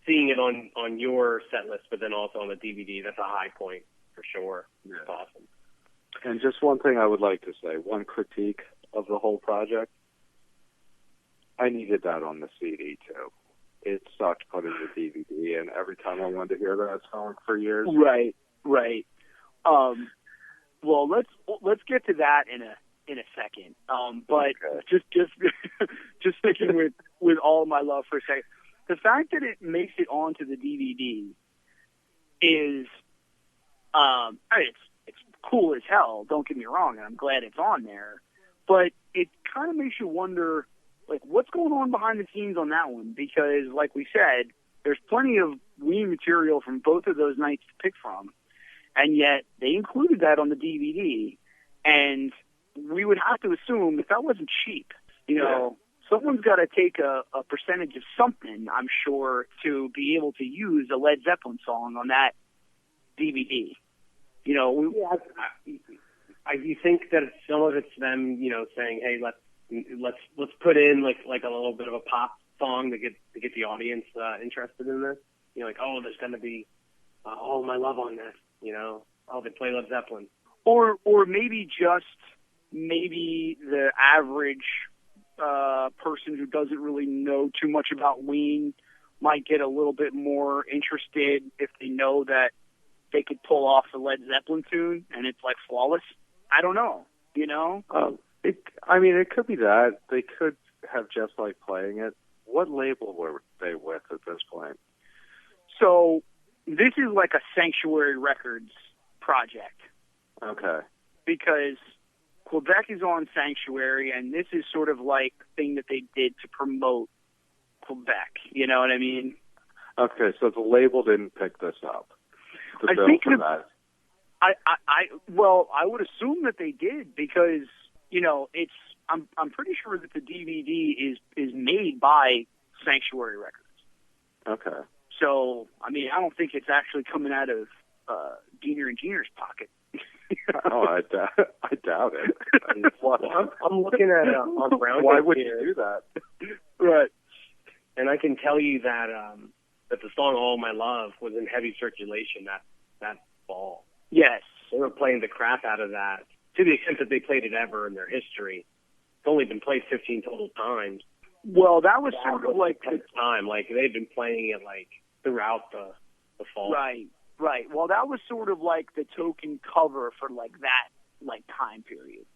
seeing it on your set list, but then also on the DVD. That's a high point for sure. Yeah. It's awesome. And just one thing I would like to say, one critique of the whole project. I needed that on the CD too. It sucked putting the DVD in every time I wanted to hear that song for years. Right. Well, let's get to that in a second. But okay. just sticking with All of My Love for a second. The fact that it makes it onto the DVD is, it's cool as hell. Don't get me wrong, and I'm glad it's on there. But it kind of makes you wonder, like, what's going on behind the scenes on that one? Because, like we said, there's plenty of Ween material from both of those nights to pick from, and yet they included that on the DVD, and we would have to assume that wasn't cheap. You know, someone's got to take a percentage of something, I'm sure, to be able to use a Led Zeppelin song on that DVD. You know, you think that some of it's them, you know, saying, "Hey, let's put in like a little bit of a pop song to get the audience interested in this." You know, like, oh, there's going to be All My Love on this. You know, oh, they play Led Zeppelin. Or maybe the average person who doesn't really know too much about Ween might get a little bit more interested if they know that they could pull off the Led Zeppelin tune and it's like flawless. I don't know, you know? It could be that. They could have just like playing it. What label were they with at this point? So this is like a Sanctuary Records project. Okay. Because Quebec is on Sanctuary, and this is sort of like the thing that they did to promote Quebec. You know what I mean? Okay, so the label didn't pick this up. I think that. I would assume that they did because, you know, I'm pretty sure that the DVD is made by Sanctuary Records. Okay. So, I mean, I don't think it's actually coming out of Diener and Jeaner's pocket. Oh, I doubt it. I'm looking at on Brown. Why would you do that? Right. And I can tell you that that the song "All My Love" was in heavy circulation that fall. Yes. They were playing the crap out of that to the extent that they played it ever in their history. It's only been played 15 total times. Well, that was sort of like the time. Like they'd been playing it like throughout the fall. Right. Right. Well, that was sort of like the token cover for like that like time period.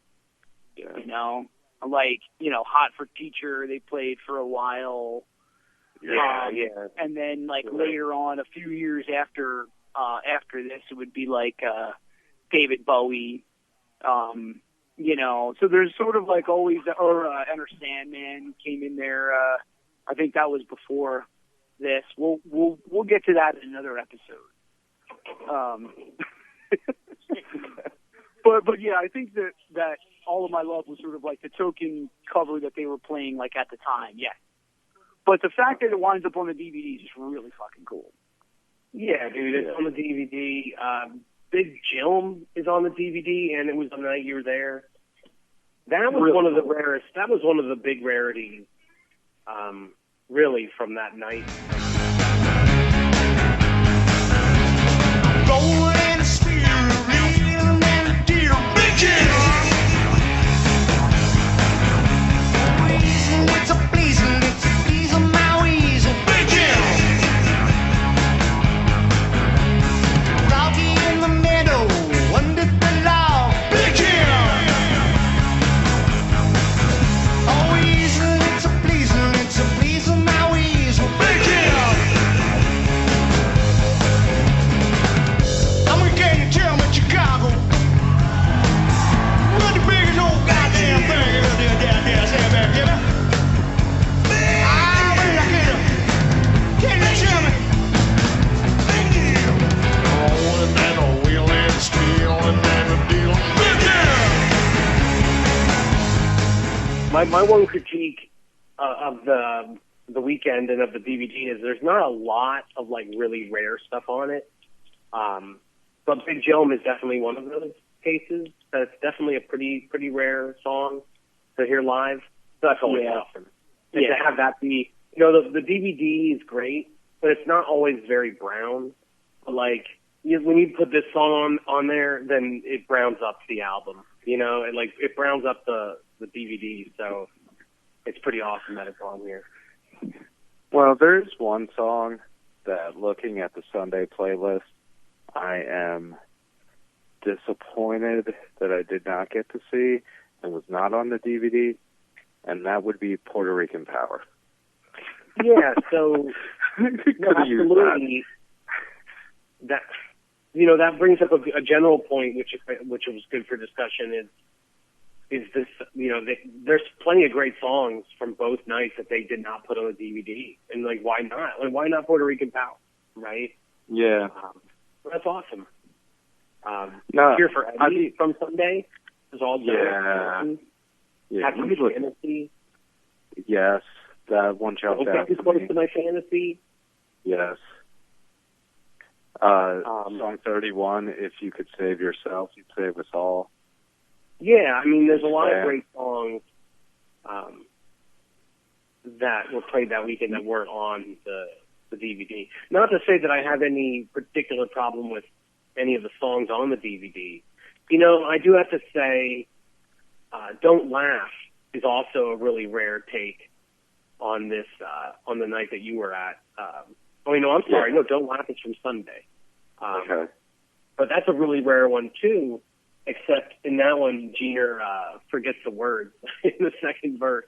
Yeah. You know, like, you know, Hot for Teacher, they played for a while. Yeah. And then like later on, a few years after this, it would be like David Bowie. You know, so there's sort of like always, Enter Sandman came in there. I think that was before this. We'll get to that in another episode. But yeah, I think that All of My Love was sort of like the token cover that they were playing like at the time. Yeah. But the fact that it winds up on the DVD is just really fucking cool. Yeah, dude, it's on the DVD. Big Jilm is on the DVD, and it was the night you were there. That was really one of the rarest. That was one of the big rarities, really, from that night. Rolling steering and deer bitches. It's a pleasing my weasel bitches. Rocky in the meadow, under the log bitches. Oh, weasel, it's a pleasing my weasel bitches. Chicago. What the biggest old goddamn thing is there, say back, give me? Can you tell me? Oh, and then a wheel and steel and then a deal. My one critique of the weekend and of the DVD is there's not a lot of like really rare stuff on it. But Big Jilm is definitely one of those cases. That's definitely a pretty rare song to hear live. So that's always awesome. And to have that be, you know, the DVD is great, but it's not always very brown. But like, when you put this song on there, then it browns up the album. You know, and like it browns up the DVD. So it's pretty awesome that it's on here. Well, there's one song that, looking at the Sunday playlist, I am disappointed that I did not get to see and was not on the DVD, and that would be Puerto Rican Power. Yeah, so absolutely. That, you know, that brings up a general point, which was good for discussion. Is this, you know, there's plenty of great songs from both nights that they did not put on the DVD, and like, why not? Like, why not Puerto Rican Power, right? Yeah. That's awesome. No, Here for Eddie from Sunday is all yeah. Have some fantasy. Yes, that one jumped out Is to close me. to my fantasy. Yes. Song 31, If You Could Save Yourself, You'd Save Us All. Yeah, I mean, there's a lot Yeah. of great songs that were played that weekend that weren't on the DVD. Not to say that I have any particular problem with any of the songs on the DVD. You know, I do have to say, Don't Laugh is also a really rare take on this, on the night that you were at. I'm sorry. No, Don't Laugh is from Sunday. Okay. But that's a really rare one, too, except in that one, Jeter forgets the words in the second verse.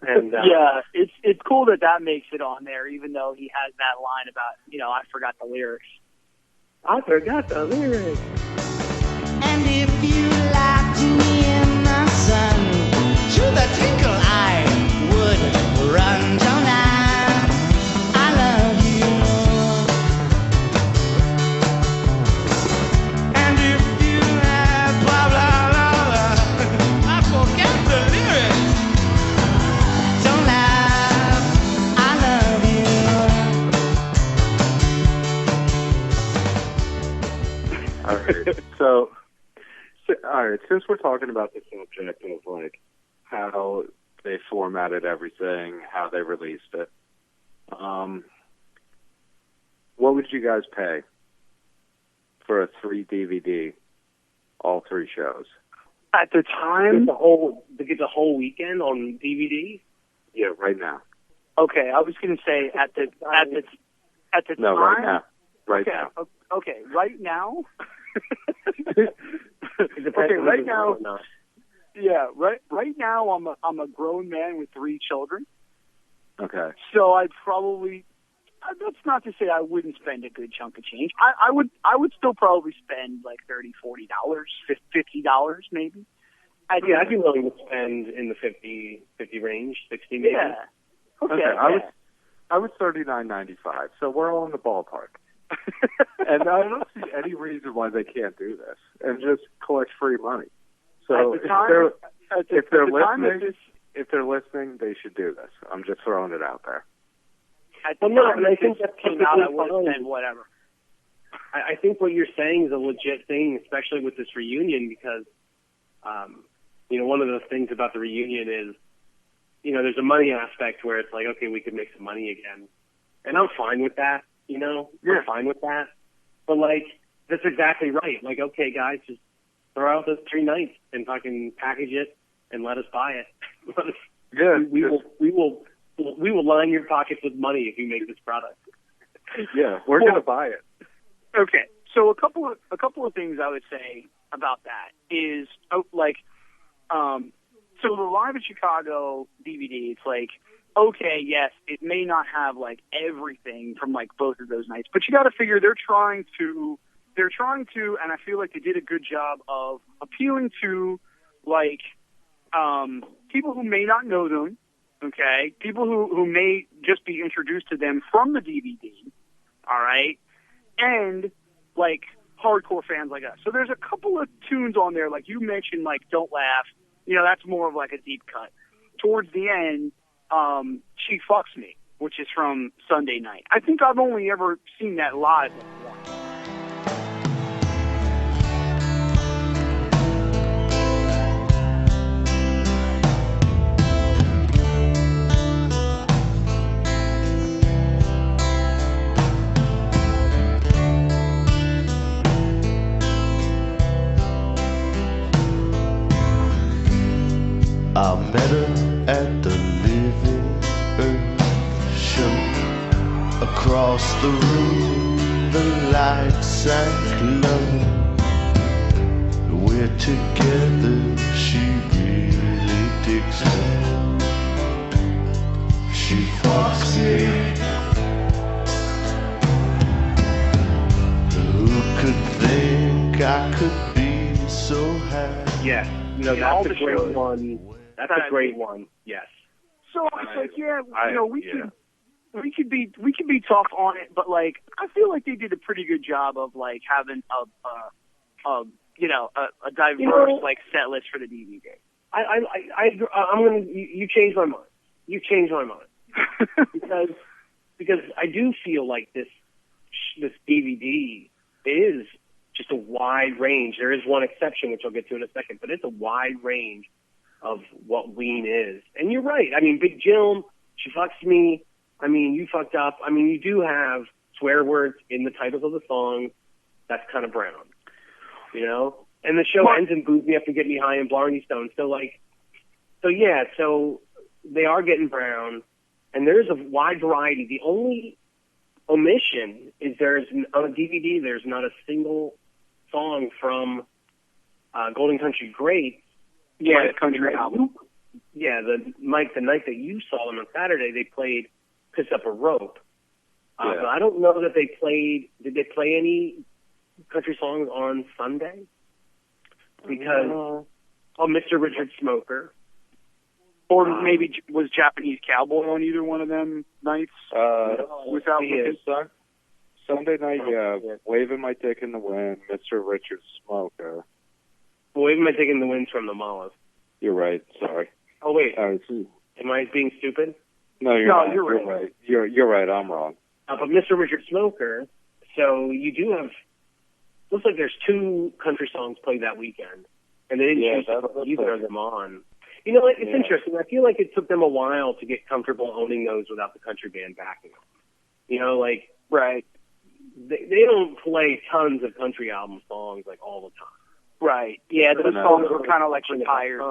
And, yeah, it's cool that makes it on there, even though he has that line about, I forgot the lyrics. I forgot the lyrics. And if you locked me in the sun, to the tinkle I would run. Don't I love you. And if you had blah blah blah, I forget the lyrics. Don't laugh, I love you. All right. So, all right, since we're talking about the subject of, like, how they formatted everything, how they released it, what would you guys pay for a 3 DVD, all 3 shows? At the time, To get the whole weekend on DVD? Yeah, right now. okay, I was going to say at the No, time. right now. Right Okay, now. okay, right now. Okay, right now. Yeah, right now I'm a grown man with 3 children. Okay. So I'd probably. That's not to say I wouldn't spend a good chunk of change. I would still probably spend like $30, $40, $50 maybe. I'd be willing to spend in the 50 range, 60 maybe. Yeah. Okay. I was $39.95, so we're all in the ballpark. And I don't see any reason why they can't do this and just collect free money. So if they're listening, they should do this. I'm just throwing it out there. At the time I think that came out, I would have spent whatever. I think what you're saying is a legit thing, especially with this reunion, because one of the things about the reunion is, there's a money aspect where it's like, okay, we could make some money again, and I'm fine with that. I'm fine with that. But like, that's exactly right. Like, okay, guys, just throw out those 3 nights and fucking package it and let us buy it. We will line your pockets with money if you make this product. Yeah, we're gonna buy it. Okay, so a couple of things I would say about that is so the Live in Chicago DVD, it's like, okay, yes, it may not have like everything from like both of those nights, but you got to figure they're trying to, and I feel like they did a good job of appealing to like people who may not know them, okay, people who may just be introduced to them from the DVD, all right, and like hardcore fans like us. So there's a couple of tunes on there, like you mentioned, like Don't Laugh, that's more of like a deep cut. Towards the end, She Fucks Me, which is from Sunday night. I think I've only ever seen that live like once. I met her at the Living Earth show. Across the room, the lights sank low. We're together, she really digs me. She fucks me. Who could think I could be so happy? Yes. That's a great one. That's a great one. Yes. So it's like, we could be tough on it, but like I feel like they did a pretty good job of like having a diverse like set list for the DVD. You changed my mind. You changed my mind because I do feel like this DVD is just a wide range. There is one exception, which I'll get to in a second, but it's a wide range of what Ween is. And you're right. I mean, Big Jill, She Fucks Me. I mean, You Fucked Up. I mean, you do have swear words in the titles of the songs. That's kind of brown, you know? And the show ends in Booze Me Up and Get Me High and Blarney Stone. So they are getting brown, and there's a wide variety. The only omission is on a DVD, there's not a single song from Golden Country Greats. Yeah, the country album. Yeah, the night that you saw them on Saturday, they played Piss Up a Rope. But I don't know that did they play any country songs on Sunday? Because, Mr. Richard Smoker. Or maybe was Japanese Cowboy on either one of them nights? Without Sunday night, Waving My Dick in the Wind, Mr. Richard Smoker. Waving My Dick in the Wind's from the Mollusk. You're right. Sorry. Oh wait, am I being stupid? No, you're right. You're right. I'm wrong. But Mr. Richard Smoker. So you do have. Looks like there's 2 country songs played that weekend, and they didn't choose either of them on. You know, it's interesting. I feel like it took them a while to get comfortable owning those without the country band backing them. You know, like right. They don't play tons of country album songs like all the time. Right. Yeah, those songs were kind of like retired.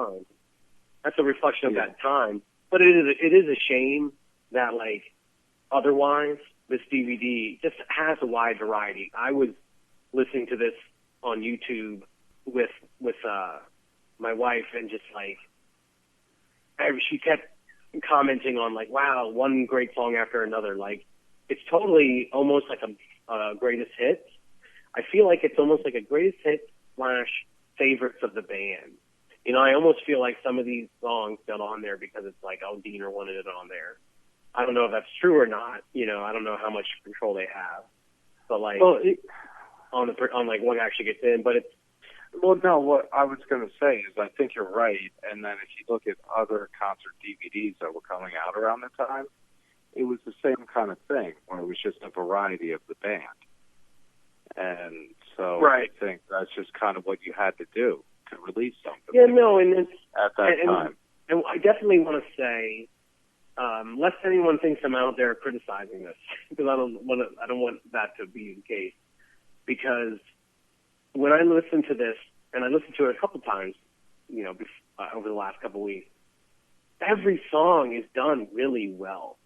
That's a reflection of that time. But it is a shame that, like, otherwise, this DVD just has a wide variety. I was listening to this on YouTube with my wife, and just, like, she kept commenting on, like, wow, one great song after another. Like, it's totally almost like a greatest hits. I feel like it's almost like a greatest hits / favorites of the band. You know, I almost feel like some of these songs got on there because it's like, oh, Diener wanted it on there. I don't know if that's true or not. You know, I don't know how much control they have. But like, on like what actually gets in. But it's what I was going to say is I think you're right. And then if you look at other concert DVDs that were coming out around the time, it was the same kind of thing where it was just a variety of the band. And so I think that's just kind of what you had to do to release something. Yeah, no, and at that time. And I definitely want to say, lest anyone thinks I'm out there criticizing this, because I don't want that to be the case. Because when I listen to this, and I listened to it a couple times, you know, over the last couple of weeks, every song is done really well.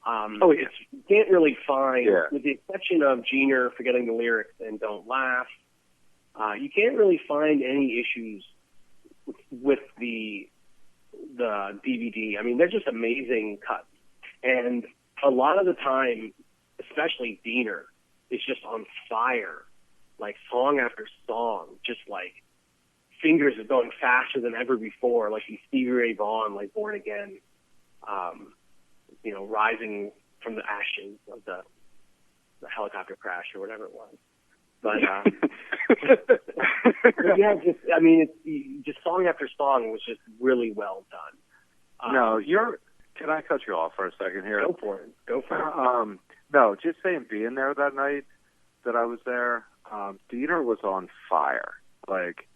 You can't really find, with the exception of Diener forgetting the lyrics and Don't Laugh, you can't really find any issues with the DVD. I mean, they're just amazing cuts. And a lot of the time, especially Diener, is just on fire, like song after song, just like fingers are going faster than ever before, like he's Stevie Ray Vaughan, like Born Again, you know, rising from the ashes of the helicopter crash or whatever it was. But yeah, just I mean, it's just song after song was just really well done. Can I cut you off for a second here? Go for it. No, just saying being there that night that I was there, Diener was on fire. Like,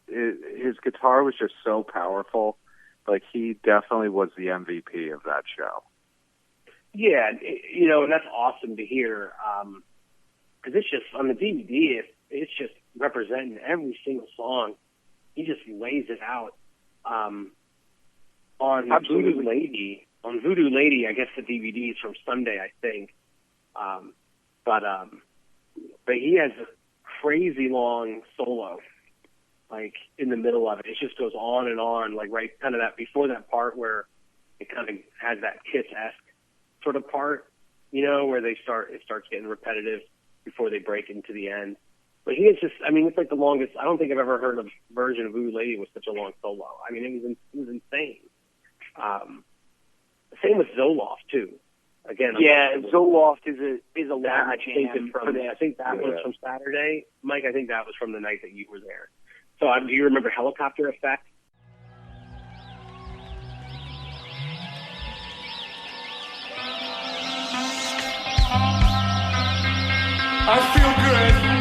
his guitar was just so powerful. Like, he definitely was the MVP of that show. Yeah, you know, and that's awesome to hear. Because it's just, on the DVD, it's just representing every single song. He just lays it out. On Voodoo Lady, I guess the DVD is from Sunday, I think. But he has a crazy long solo, like in the middle of it. It just goes on and on, like right kind of that before that part where it kind of has that Kiss-esque sort of part, you know, where it starts getting repetitive before they break into the end. But he is just, I mean, it's like the longest, I don't think I've ever heard a version of Voodoo Lady with such a long solo. I mean, it was insane. Same with Zoloft too. Again, Zoloft is a long jam. I think that was from Saturday, Mike. I think that was from the night that you were there. So, do you remember Helicopter Effect? I feel good.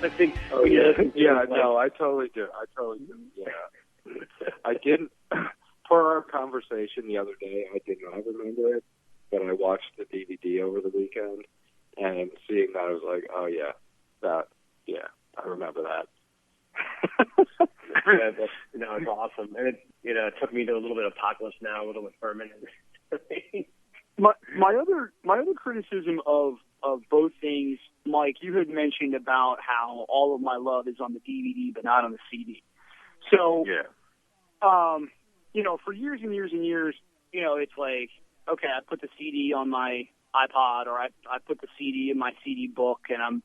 I think. Oh yeah, no, I totally do. Yeah, I didn't. For our conversation the other day, I did not remember it, but I watched the DVD over the weekend, and seeing that, I was like, oh yeah, I remember that. It's awesome, and it took me to a little bit of Apocalypse Now, a little bit for a minute. My other criticism of both things, Mike, you had mentioned about how All of My Love is on the DVD but not on the CD. So, for years and years and years, it's like, okay, I put the CD on my iPod, or I put the CD in my CD book, and I'm,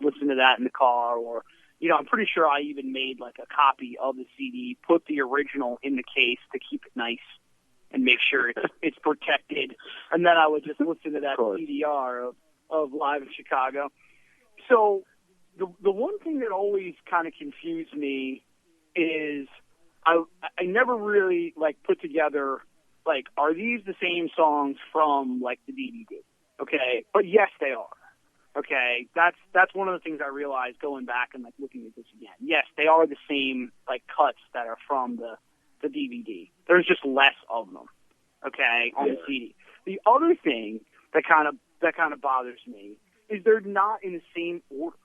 listening to that in the car, or, I'm pretty sure I even made like a copy of the CD, put the original in the case to keep it nice and make sure it's protected, and then I would just listen to that CDR of Live in Chicago. So the one thing that always kind of confused me is I never really put together are these the same songs from the DVD? Okay, but yes, they are. Okay, that's one of the things I realized going back and looking at this again. Yes, they are the same cuts that are from the DVD. There's just less of them. Okay, on the CD. The other thing that kind of bothers me is they're not in the same order.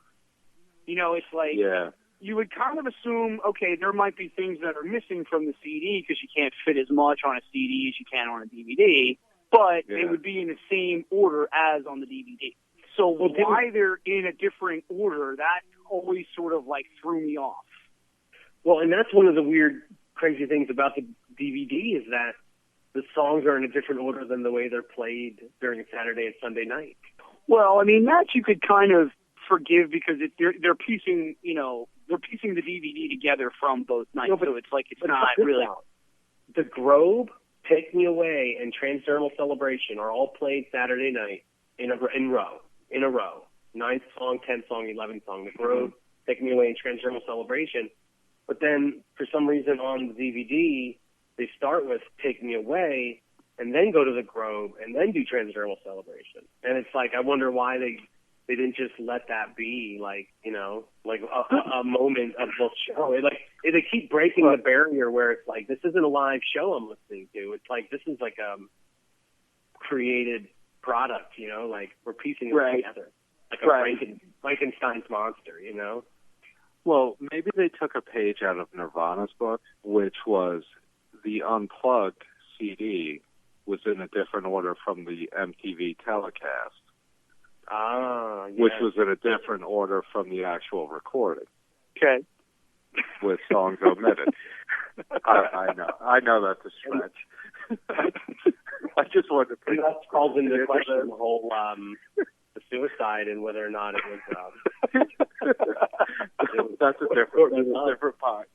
It's you would kind of assume, okay, there might be things that are missing from the CD because you can't fit as much on a CD as you can on a DVD, but they would be in the same order as on the DVD. So why they're in a different order, that always sort of threw me off. Well, and that's one of the weird, crazy things about the DVD is that the songs are in a different order than the way they're played during Saturday and Sunday night. Well, I mean, that you could kind of forgive because they're piecing, they're piecing the DVD together from both nights, so it's not really. The Grove, Take Me Away, and Transdermal Celebration are all played Saturday night in a row. 9th song, 10th song, 11th song. The Grove, Take Me Away, and Transdermal Celebration. But then, for some reason, on the DVD, they start with Take Me Away, and then go to the Grove, and then do Transdermal Celebration. And it's I wonder why they didn't just let that be, a moment of the show. They keep breaking the barrier where it's this isn't a live show I'm listening to. It's this is a created product, we're piecing it together. Frankenstein's monster, Well, maybe they took a page out of Nirvana's book, which was the Unplugged CD was in a different order from the MTV telecast. Which was in a different order from the actual recording. Okay. With songs omitted. I know that's a stretch. I just wanted to put that calls into question the whole the suicide and whether or not it was. That's a different part.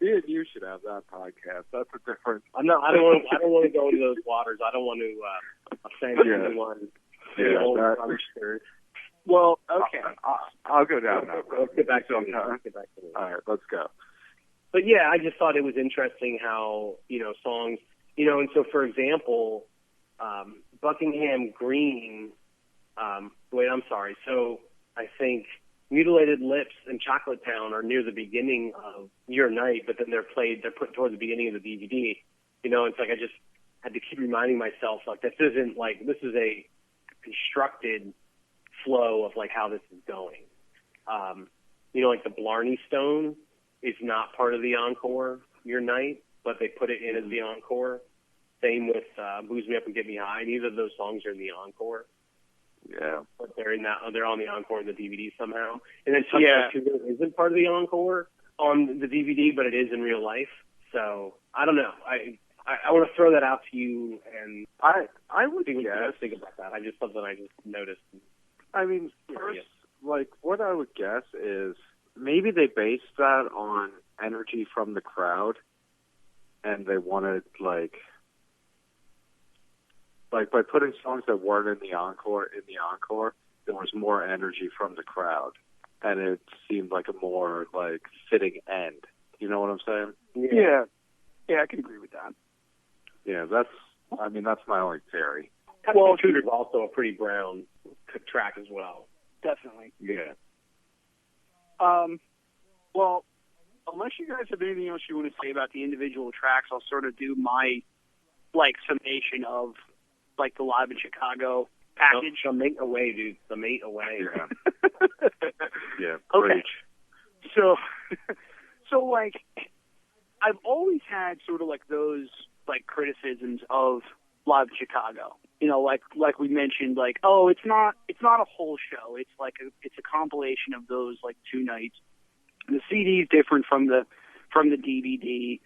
Me and you should have that podcast. That's a different. I don't want to go into those waters. I don't want to offend anyone. Well, okay. I'll go down now. Let's get back to it. All right, let's go. But yeah, I just thought it was interesting how songs, and so for example, Buckingham Green. So I think Mutilated Lips and Chocolate Town are near the beginning of Your Night, but then they're put toward the beginning of the DVD. It's I just had to keep reminding myself, this isn't this is a constructed flow of how this is going. The Blarney Stone is not part of the encore Your Night, but they put it in as the encore. Same with Booze Me Up and Get Me High. Neither of those songs are in the encore. Yeah. But they're on the encore in the DVD somehow. And then Touchdown Cougar isn't part of the encore on the DVD, but it is in real life. So I don't know. I want to throw that out to you, and I would think guess. about that. Just something I just noticed. I mean, first, like, what I would guess is maybe they based that on energy from the crowd, and they wanted, like by putting songs that weren't in the encore, there was more energy from the crowd, and it seemed like a more, like, fitting end. You know what I'm saying? Yeah, I can agree with that. Yeah, that's my only theory. Well, Shooter's also a pretty brown track as well. Definitely. Yeah. Well, unless you guys have anything else you want to say about the individual tracks, I'll sort of do my, like, summation of, like, the Live in Chicago package. The mate away, dude. The mate away. Yeah. Yeah. Okay. So, like, I've always had sort of, like, those, like, criticisms of Live in Chicago. You know, like we mentioned, like, oh, it's not a whole show. It's like it's a compilation of those, like, 2 nights. The CD is different from the DVD.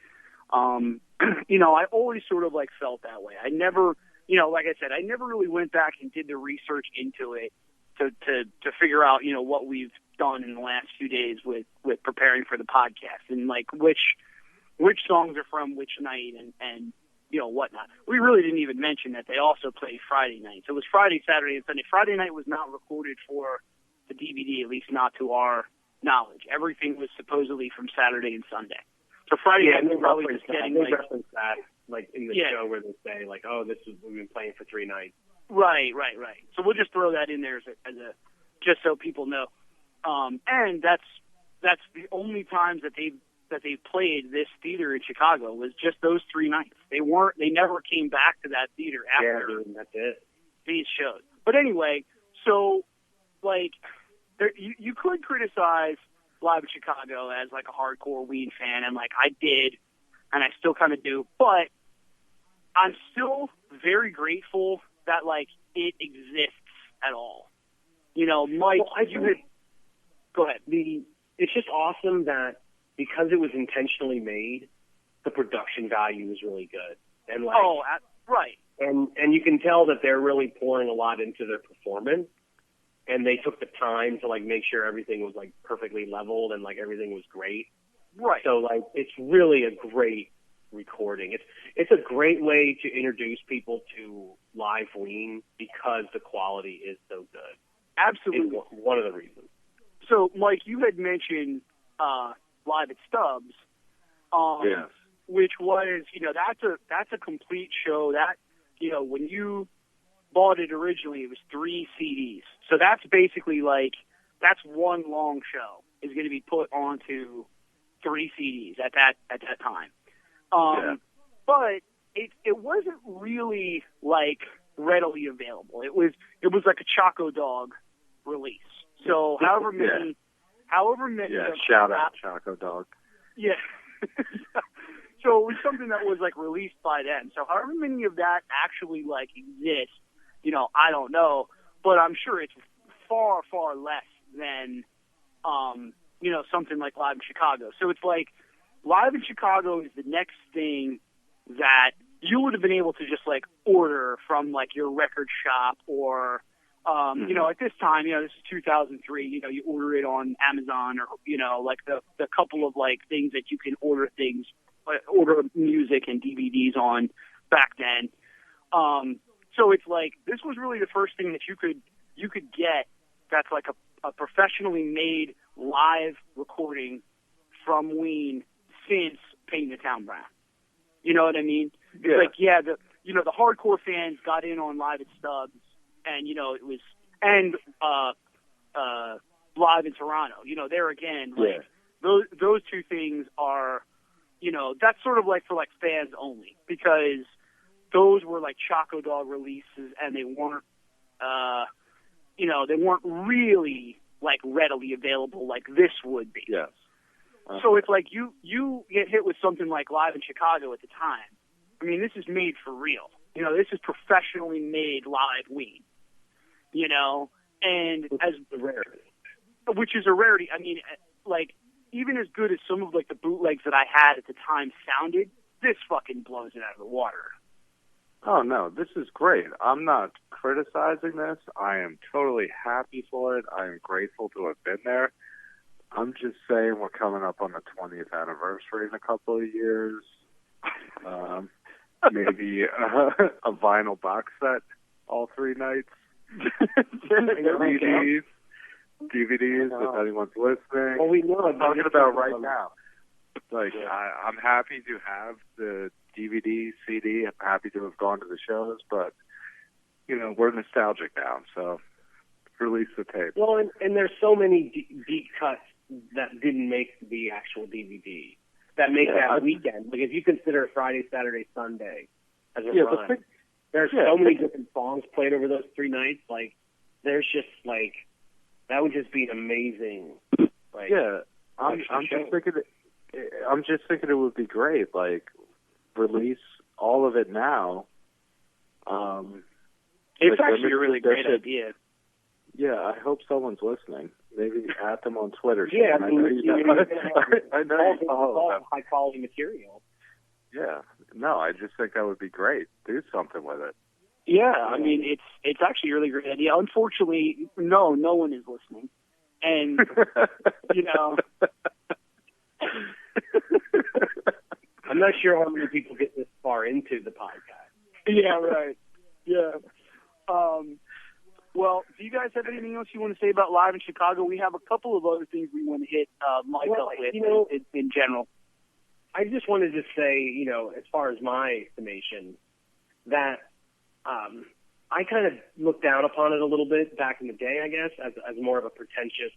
You know, I always sort of, like, felt that way. I never, you know, like I said, I never really went back and did the research into it to figure out, you know, what we've done in the last few days with preparing for the podcast and, like, which songs are from which night and you know, whatnot. We really didn't even mention that they also played Friday nights. It was Friday, Saturday, and Sunday. Friday night was not recorded for the DVD, at least not to our knowledge. Everything was supposedly from Saturday and Sunday. So Friday night was probably just getting, like... reference that, like, in the show where they say, like, oh, we've been playing for 3 nights. Right. So we'll just throw that in there as a just so people know. And that's the only times that they played this theater in Chicago was just those 3 nights. They never came back to that theater after that's it. These shows. But anyway, so, like, you could criticize Live in Chicago as, like, a hardcore Ween fan, and, like, I did, and I still kind of do, but I'm still very grateful that, like, it exists at all. You know, Mike, go ahead. It's just awesome that because it was intentionally made, the production value is really good. And, like, right. And you can tell that they're really pouring a lot into their performance, and they took the time to, like, make sure everything was, like, perfectly leveled and, like, everything was great. Right. So, like, it's really a great recording. It's a great way to introduce people to live Ween because the quality is so good. Absolutely. It's one of the reasons. So, Mike, you had mentioned Live at Stubbs, yes. which was, you know, that's a complete show. That, you know, when you bought it originally, it was 3 CDs. So that's basically, like, that's one long show is going to be put onto 3 CDs at that time. But it wasn't really, like, readily available. It was like a Choco Dog release. So however many. Yeah, shout out Choco Dog. Yeah. So it was something that was, like, released by them. So however many of that actually, like, exist, you know, I don't know, but I'm sure it's far, far less than, you know, something like Live in Chicago. So it's like Live in Chicago is the next thing that you would have been able to just, like, order from, like, your record shop or, you know, at this time, you know, this is 2003, you know, you order it on Amazon or, you know, like the couple of, like, things that you can order music and DVDs on back then. So it's like, this was really the first thing that you could get that's like a professionally made live recording from Ween since Painting the Town Brown. You know what I mean? Yeah. Like, the hardcore fans got in on Live at Stubbs, and, you know, it was, and Live in Toronto. You know, there again, like, those 2 things are, you know, that's sort of like for, like, fans only, because those were, like, Choco Dog releases, and they weren't, you know, they weren't really, like, readily available like this would be. Yes. So it's like you get hit with something like Live in Chicago at the time. I mean, this is made for real. You know, this is professionally made live Ween. you know, and as a rarity. Which is a rarity. I mean, like, even as good as some of like the bootlegs that I had at the time sounded, this fucking blows it out of the water. Oh, no, this is great. I'm not criticizing this. I am totally happy for it. I am grateful to have been there. I'm just saying we're coming up on the 20th anniversary in a couple of years. Maybe a vinyl box set all 3 nights. DVDs, if anyone's listening. Well, we know I'm talking about right now. Like, I'm happy to have the DVD, CD. I'm happy to have gone to the shows, but, you know, we're nostalgic now, so release the tape. Well, and there's so many deep cuts that didn't make the actual DVD that make that weekend. Like, if you consider Friday, Saturday, Sunday as a run, there's so many different songs played over those 3 nights. Like, there's just, like, that would just be an amazing, like, I'm just thinking it would be great. Like, release all of it now. It's actually a really great idea. Yeah, I hope someone's listening. Maybe at them on Twitter. Yeah, I know you follow them. High quality material. Yeah, no, I just think that would be great. Do something with it. Yeah, I mean, it's actually a really great idea. Unfortunately, no one is listening, and you know. I'm not sure how many people get this far into the podcast. Yeah, right. Yeah. Well, do you guys have anything else you want to say about Live in Chicago? We have a couple of other things we want to hit Mike up with, you know, in general. I just wanted to say, you know, as far as my summation, that I kind of looked down upon it a little bit back in the day, I guess, as more of a pretentious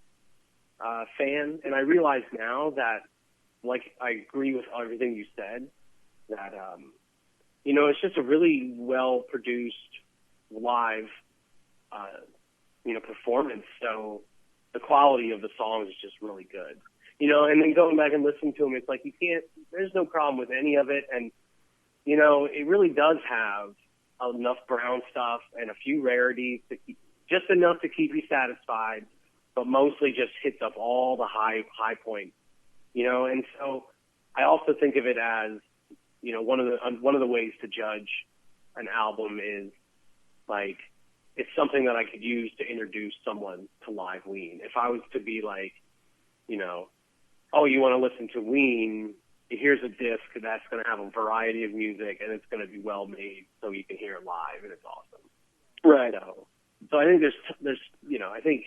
fan. And I realize now that, like, I agree with everything you said, that, you know, it's just a really well-produced live, you know, performance. So the quality of the songs is just really good. You know, and then going back and listening to them, it's like there's no problem with any of it. And, you know, it really does have enough Brown stuff and a few rarities to keep, just enough to keep you satisfied, but mostly just hits up all the high points. You know, and so I also think of it as, you know, one of the ways to judge an album is, like, it's something that I could use to introduce someone to live Ween. If I was to be like, you know, oh, you want to listen to Ween, here's a disc that's going to have a variety of music and it's going to be well made so you can hear it live and it's awesome. Right. So I think there's you know, I think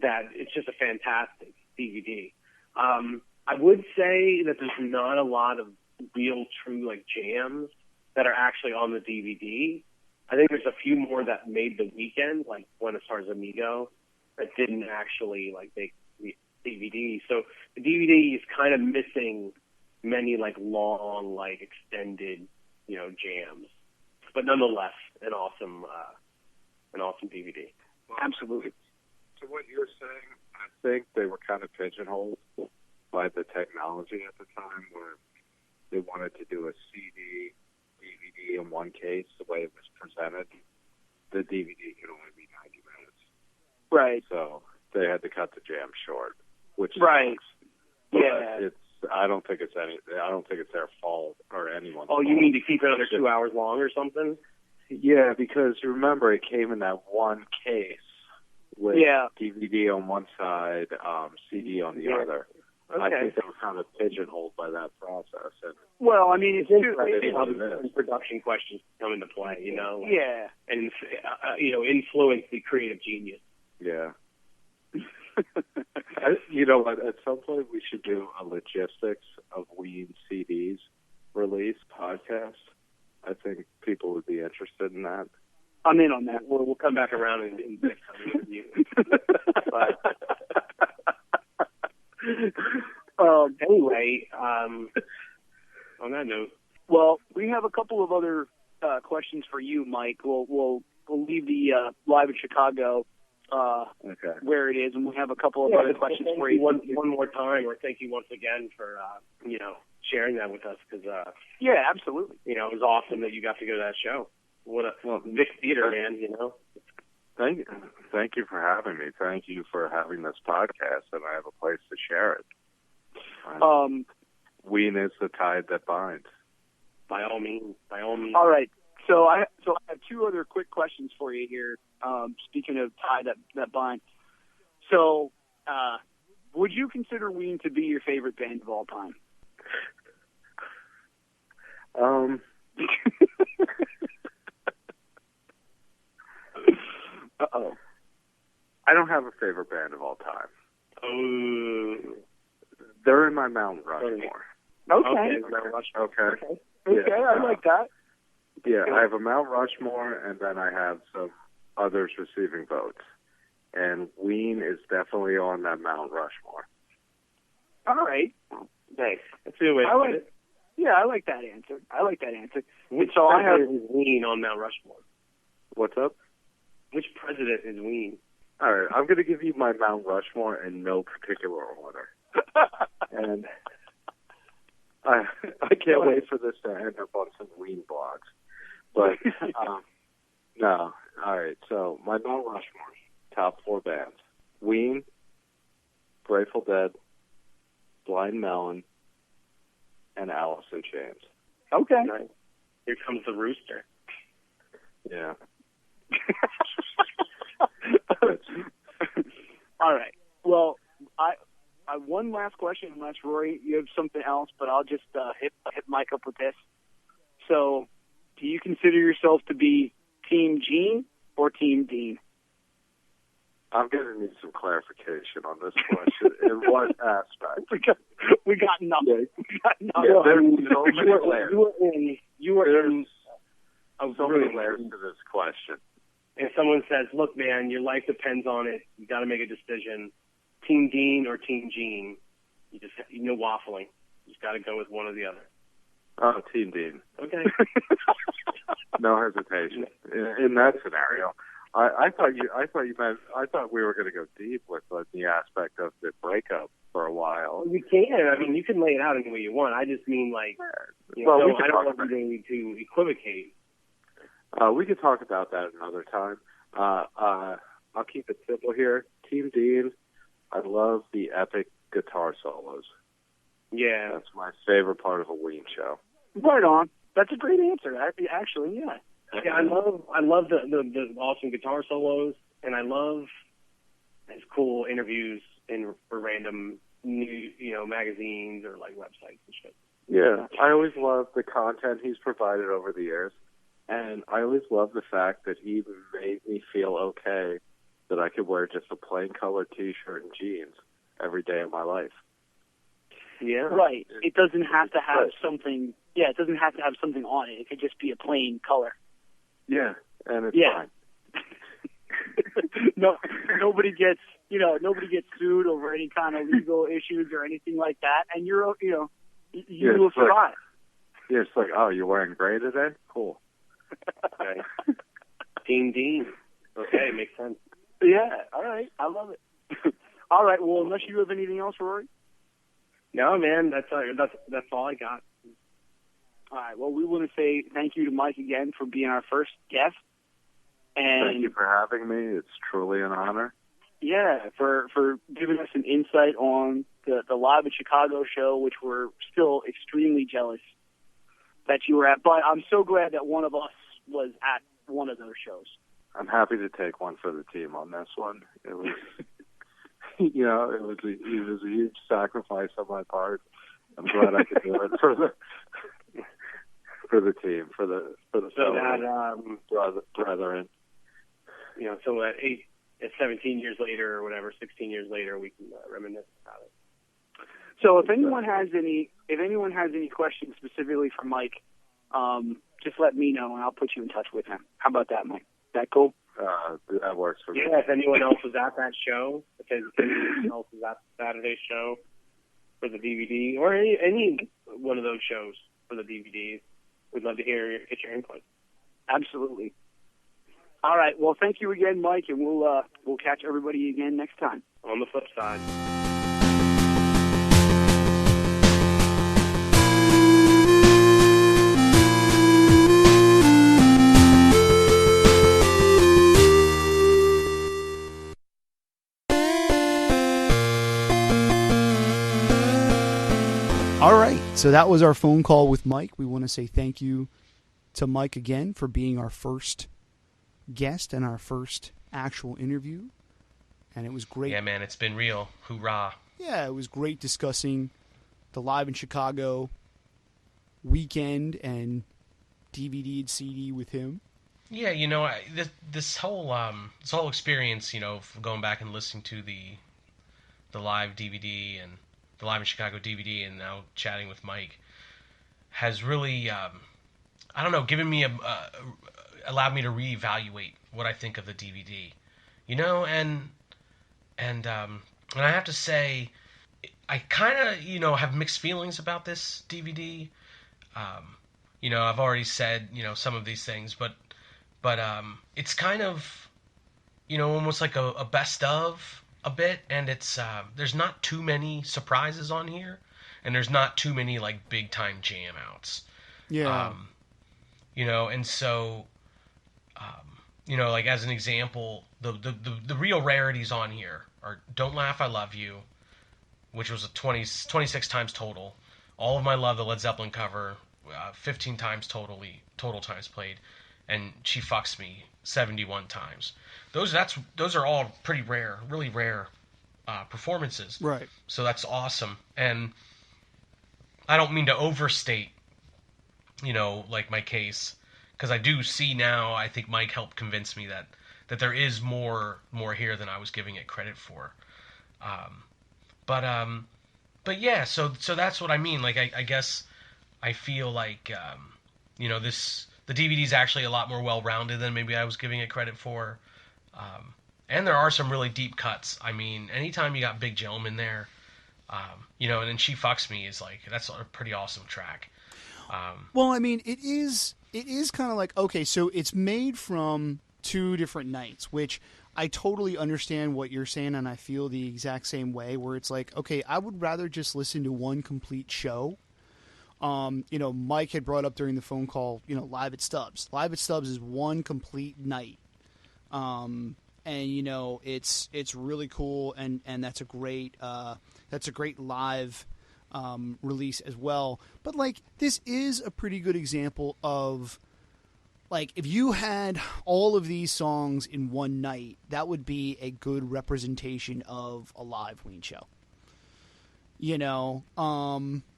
that it's just a fantastic DVD. I would say that there's not a lot of real true like jams that are actually on the DVD. I think there's a few more that made the weekend, like Buenos Aires Amigo, that didn't actually like make the DVD. So the DVD is kind of missing many like long, like extended, you know, jams. But nonetheless, an awesome DVD. Well, absolutely. To what you're saying, I think they were kind of pigeonholed by the technology at the time, where they wanted to do a CD, DVD in one case, the way it was presented. The DVD could only be 90 minutes. Right. So they had to cut the jam short, which right. Sucks. Yeah. I don't think it's their fault or anyone's fault. Oh, you mean to keep it under 2 hours long or something? Yeah, because remember, it came in that one case with DVD on one side, CD on the other. Okay. I think they were kind of pigeonholed by that process. And well, I mean, it's interesting how the production questions come into play, you know? Yeah. And, you know, influence the creative genius. Yeah. You know what? At some point, we should do a logistics of Ween CDs release podcast. I think people would be interested in that. I'm in on that. We'll come back around and review. Anyway, on that note, well, we have a couple of other questions for you, Mike. We'll leave the Live in Chicago where it is, and we have a couple of other questions for you. One more time, or thank you once again for you know, sharing that with us, because yeah, absolutely. You know, it was awesome that you got to go to that show. What a Vic Theater, man, you know. Thank you for having me. Thank you for having this podcast, and I have a place to share it. Ween is the tide that binds. By all means. All right. So I have two other quick questions for you here. Speaking of tie that bind. So, would you consider Ween to be your favorite band of all time? Uh-oh. I don't have a favorite band of all time. Oh. They're in my Mount Rushmore. Okay. Yeah. I like that. Yeah, I have a Mount Rushmore, and then I have some others receiving votes. And Ween is definitely on that Mount Rushmore. All right. Nice. That's a good way to put it. Yeah, I like that answer. Which so I have president is Ween on Mount Rushmore? What's up? Which president is Ween? All right, I'm going to give you my Mount Rushmore in no particular order. And I can't wait for this to end up on some Ween blogs. But, no. All right, so my Mount Rushmore, top 4 bands. Ween, Grateful Dead, Blind Melon, and Alice in Chains. Okay. Nice. Here comes the rooster. Yeah. All right. Well, I one last question, unless Rory, you have something else, but I'll just hit Mike up with this. So, do you consider yourself to be Team Gene or Team Dean? I'm going to need some clarification on this question. In what aspect? We got nothing. Yeah, there's so many layers. You were in so many layers to this question. If someone says, look, man, your life depends on it, you got to make a decision, Team Dean or Team Gene, no waffling. You just got to go with one or the other. Oh, Team Dean. Okay. No hesitation. In that scenario, I thought we were going to go deep with the aspect of the breakup for a while. You can. I mean, you can lay it out any way you want. I just mean, like, I don't want you to equivocate. We could talk about that another time. I'll keep it simple here. Team Dean, I love the epic guitar solos. Yeah. That's my favorite part of a Ween show. Right on. That's a great answer. Actually, yeah. Yeah, I love the awesome guitar solos, and I love his cool interviews for random magazines or like websites and shit. Yeah, I always love the content he's provided over the years, and I always love the fact that he made me feel okay that I could wear just a plain colored T-shirt and jeans every day of my life. Yeah, right. It doesn't have to have something. Yeah, it doesn't have to have something on it. It could just be a plain color. Yeah, and it's fine. Nobody gets sued over any kind of legal issues or anything like that, and you will survive. Yeah, it's like, oh, you're wearing gray today? Cool. Okay. Team Dean. Okay, makes sense. Yeah, all right. I love it. All right, well, unless you have anything else, Rory? No, man, that's all I got. All right, well, we want to say thank you to Mike again for being our first guest. And thank you for having me. It's truly an honor. Yeah, for giving us an insight on the Live in Chicago show, which we're still extremely jealous that you were at. But I'm so glad that one of us was at one of those shows. I'm happy to take one for the team on this one. It was, it was a huge sacrifice on my part. I'm glad I could do it for the team, for the brethren. So at 17 years later or whatever, 16 years later, we can reminisce about it. So if anyone has any questions specifically for Mike, just let me know and I'll put you in touch with him. How about that, Mike? Is that cool? That works for me. Yeah, if anyone else was at that show, if anyone else was at Saturday's show for the DVD, or any one of those shows for the DVDs, we'd love to get your input. Absolutely. All right. Well, thank you again, Mike, and we'll catch everybody again next time. On the flip side. All right, so that was our phone call with Mike. We want to say thank you to Mike again for being our first guest and our first actual interview. And it was great. Yeah, man, it's been real. Hoorah. Yeah, it was great discussing the Live in Chicago weekend and DVD and CD with him. Yeah, you know, this whole experience, you know, going back and listening to the live DVD and the Live in Chicago DVD, and now chatting with Mike, has really, I don't know, given me allowed me to reevaluate what I think of the DVD, you know, and I have to say, I kind of, you know, have mixed feelings about this DVD. You know, I've already said, you know, some of these things, but it's kind of, you know, almost like a best of a bit, and it's there's not too many surprises on here, and there's not too many like big time jam outs. Yeah. You know, and so, you know, like as an example, the real rarities on here are "Don't Laugh, I Love You," which was 26 times total. "All of My Love," the Led Zeppelin cover, 15 times total times played, and "She Fucks Me" 71 times. Those are all pretty rare, really rare performances. Right. So that's awesome, and I don't mean to overstate, you know, like my case, because I do see now. I think Mike helped convince me that there is more here than I was giving it credit for. But yeah, so that's what I mean. Like I guess I feel like you know, the DVD is actually a lot more well-rounded than maybe I was giving it credit for. And there are some really deep cuts. I mean, anytime you got Big Jelm in there, you know, and then "She Fucks Me" is like, that's a pretty awesome track. Well, I mean, it is kind of like, okay, so it's made from two different nights, which I totally understand what you're saying, and I feel the exact same way, where it's like, okay, I would rather just listen to one complete show. You know, Mike had brought up during the phone call, you know, Live at Stubbs. Live at Stubbs is one complete night. And you know, it's really cool, and that's a great live release as well. But like, this is a pretty good example of, like, if you had all of these songs in one night, that would be a good representation of a live Ween show. You know,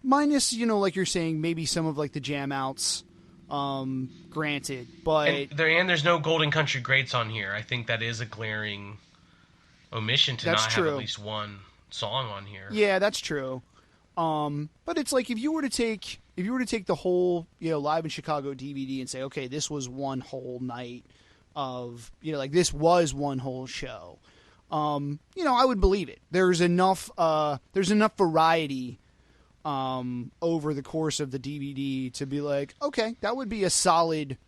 minus, you know, like you're saying, maybe some of like the jam outs, granted, but and there's no Golden Country Greats on here. I think that is a glaring omission to not have at least one song on here. Yeah, that's true. But it's like, if you were to take the whole, you know, Live in Chicago DVD and say, okay, this was one whole night of, you know, like, this was one whole show. You know, I would believe it. There's enough variety over the course of the DVD to be like, okay, that would be a solid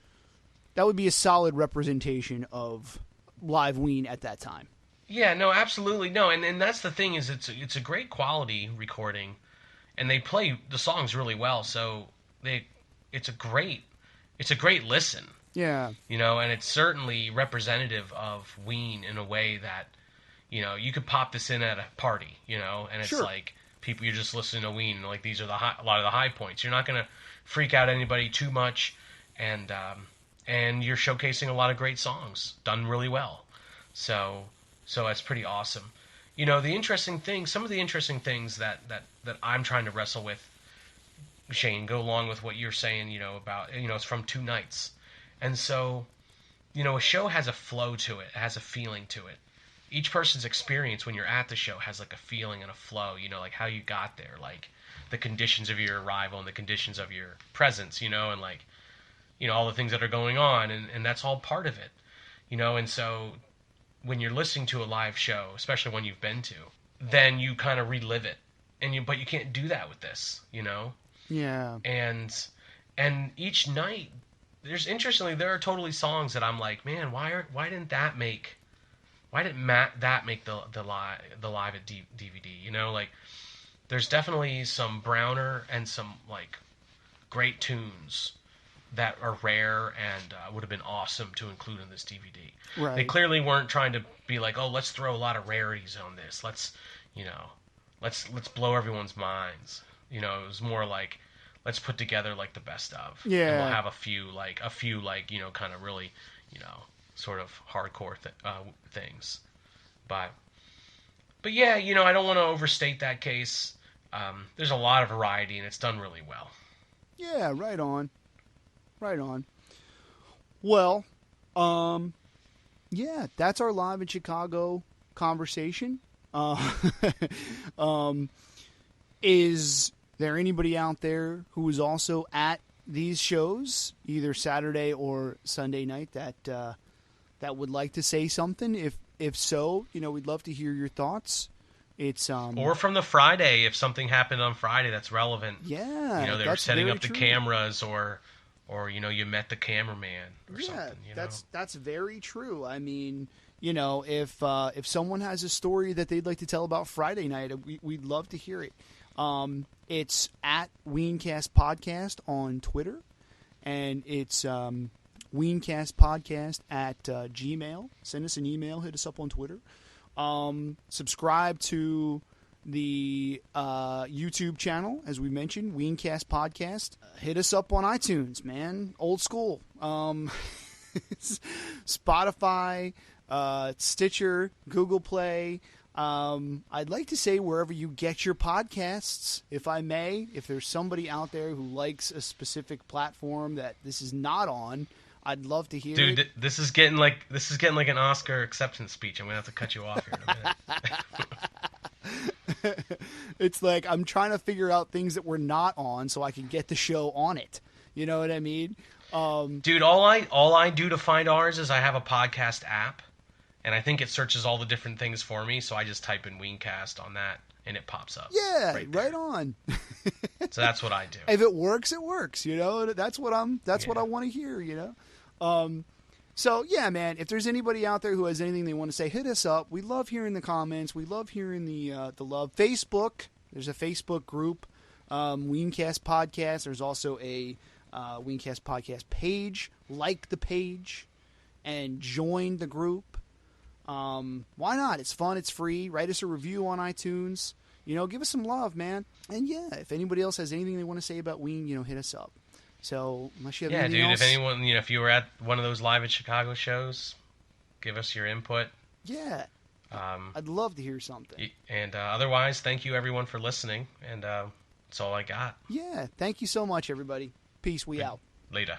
representation of live Ween at that time. Yeah, no, absolutely. No, and that's the thing, is it's a great quality recording, and they play the songs really well, so it's a great listen. Yeah. You know, and it's certainly representative of Ween in a way that, you know, you could pop this in at a party, you know, and it's Sure. like, people, you're just listening to Ween, like, these are a lot of the high points. You're not going to freak out anybody too much, and you're showcasing a lot of great songs done really well. So that's pretty awesome. You know, some of the interesting things that I'm trying to wrestle with, Shane, go along with what you're saying, you know, about, you know, it's from two nights. And so, you know, a show has a flow to it. It has a feeling to it. Each person's experience when you're at the show has like a feeling and a flow, you know, like how you got there, like the conditions of your arrival and the conditions of your presence, you know, and like, you know, all the things that are going on, and that's all part of it, you know. And so when you're listening to a live show, especially one you've been to, then you kind of relive it, but you can't do that with this, you know. Yeah. And each night, there are totally songs that I'm like, man, why didn't that make the live at DVD? You know, like, there's definitely some Browner and some like great tunes that are rare and would have been awesome to include in this DVD. Right. They clearly weren't trying to be like, oh, let's throw a lot of rarities on this. Let's blow everyone's minds. You know, it was more like, let's put together like the best of. Yeah. And we'll have a few you know, kind of really, you know, sort of hardcore things. But yeah, you know, I don't want to overstate that case. There's a lot of variety, and it's done really well. Yeah, right on. Right on. Well, yeah, that's our live in Chicago conversation. Is there anybody out there who is also at these shows, either Saturday or Sunday night, that would like to say something? If so, you know, we'd love to hear your thoughts. It's or from the Friday, if something happened on Friday that's relevant. Yeah, you know, they were setting up the cameras, or you know, you met the cameraman or something. You know? That's very true. I mean, you know, if someone has a story that they'd like to tell about Friday night, we'd love to hear it. It's at WeenCast Podcast on Twitter, and it's WeenCastPodcast at Gmail. Send us an email, hit us up on Twitter. Subscribe to the YouTube channel, as we mentioned, WeenCast Podcast. Hit us up on iTunes, man. Old school. Spotify, Stitcher, Google Play. I'd like to say wherever you get your podcasts, if I may. If there's somebody out there who likes a specific platform that this is not on, I'd love to hear it. Dude, this is getting like an Oscar acceptance speech. I'm gonna have to cut you off here in a minute. It's like I'm trying to figure out things that we're not on so I can get the show on it. You know what I mean? Dude, all I do to find ours is I have a podcast app, and I think it searches all the different things for me. So I just type in WeenCast on that, and it pops up. Yeah, right on. So that's what I do. If it works, it works. You know, that's what I want to hear. You know. So yeah, man, if there's anybody out there who has anything they want to say, hit us up. We love hearing the comments. We love hearing the love. Facebook, there's a Facebook group, WeenCast Podcast. There's also a WeenCast Podcast page. Like the page and join the group. Why not? It's fun. It's free. Write us a review on iTunes. You know, give us some love, man. And yeah, if anybody else has anything they want to say about Ween, you know, hit us up. So, unless you have anything else... if anyone, you know, if you were at one of those live in Chicago shows, give us your input. Yeah. I'd love to hear something. And otherwise, thank you everyone for listening, and that's all I got. Yeah, thank you so much, everybody. Peace, we out. Later.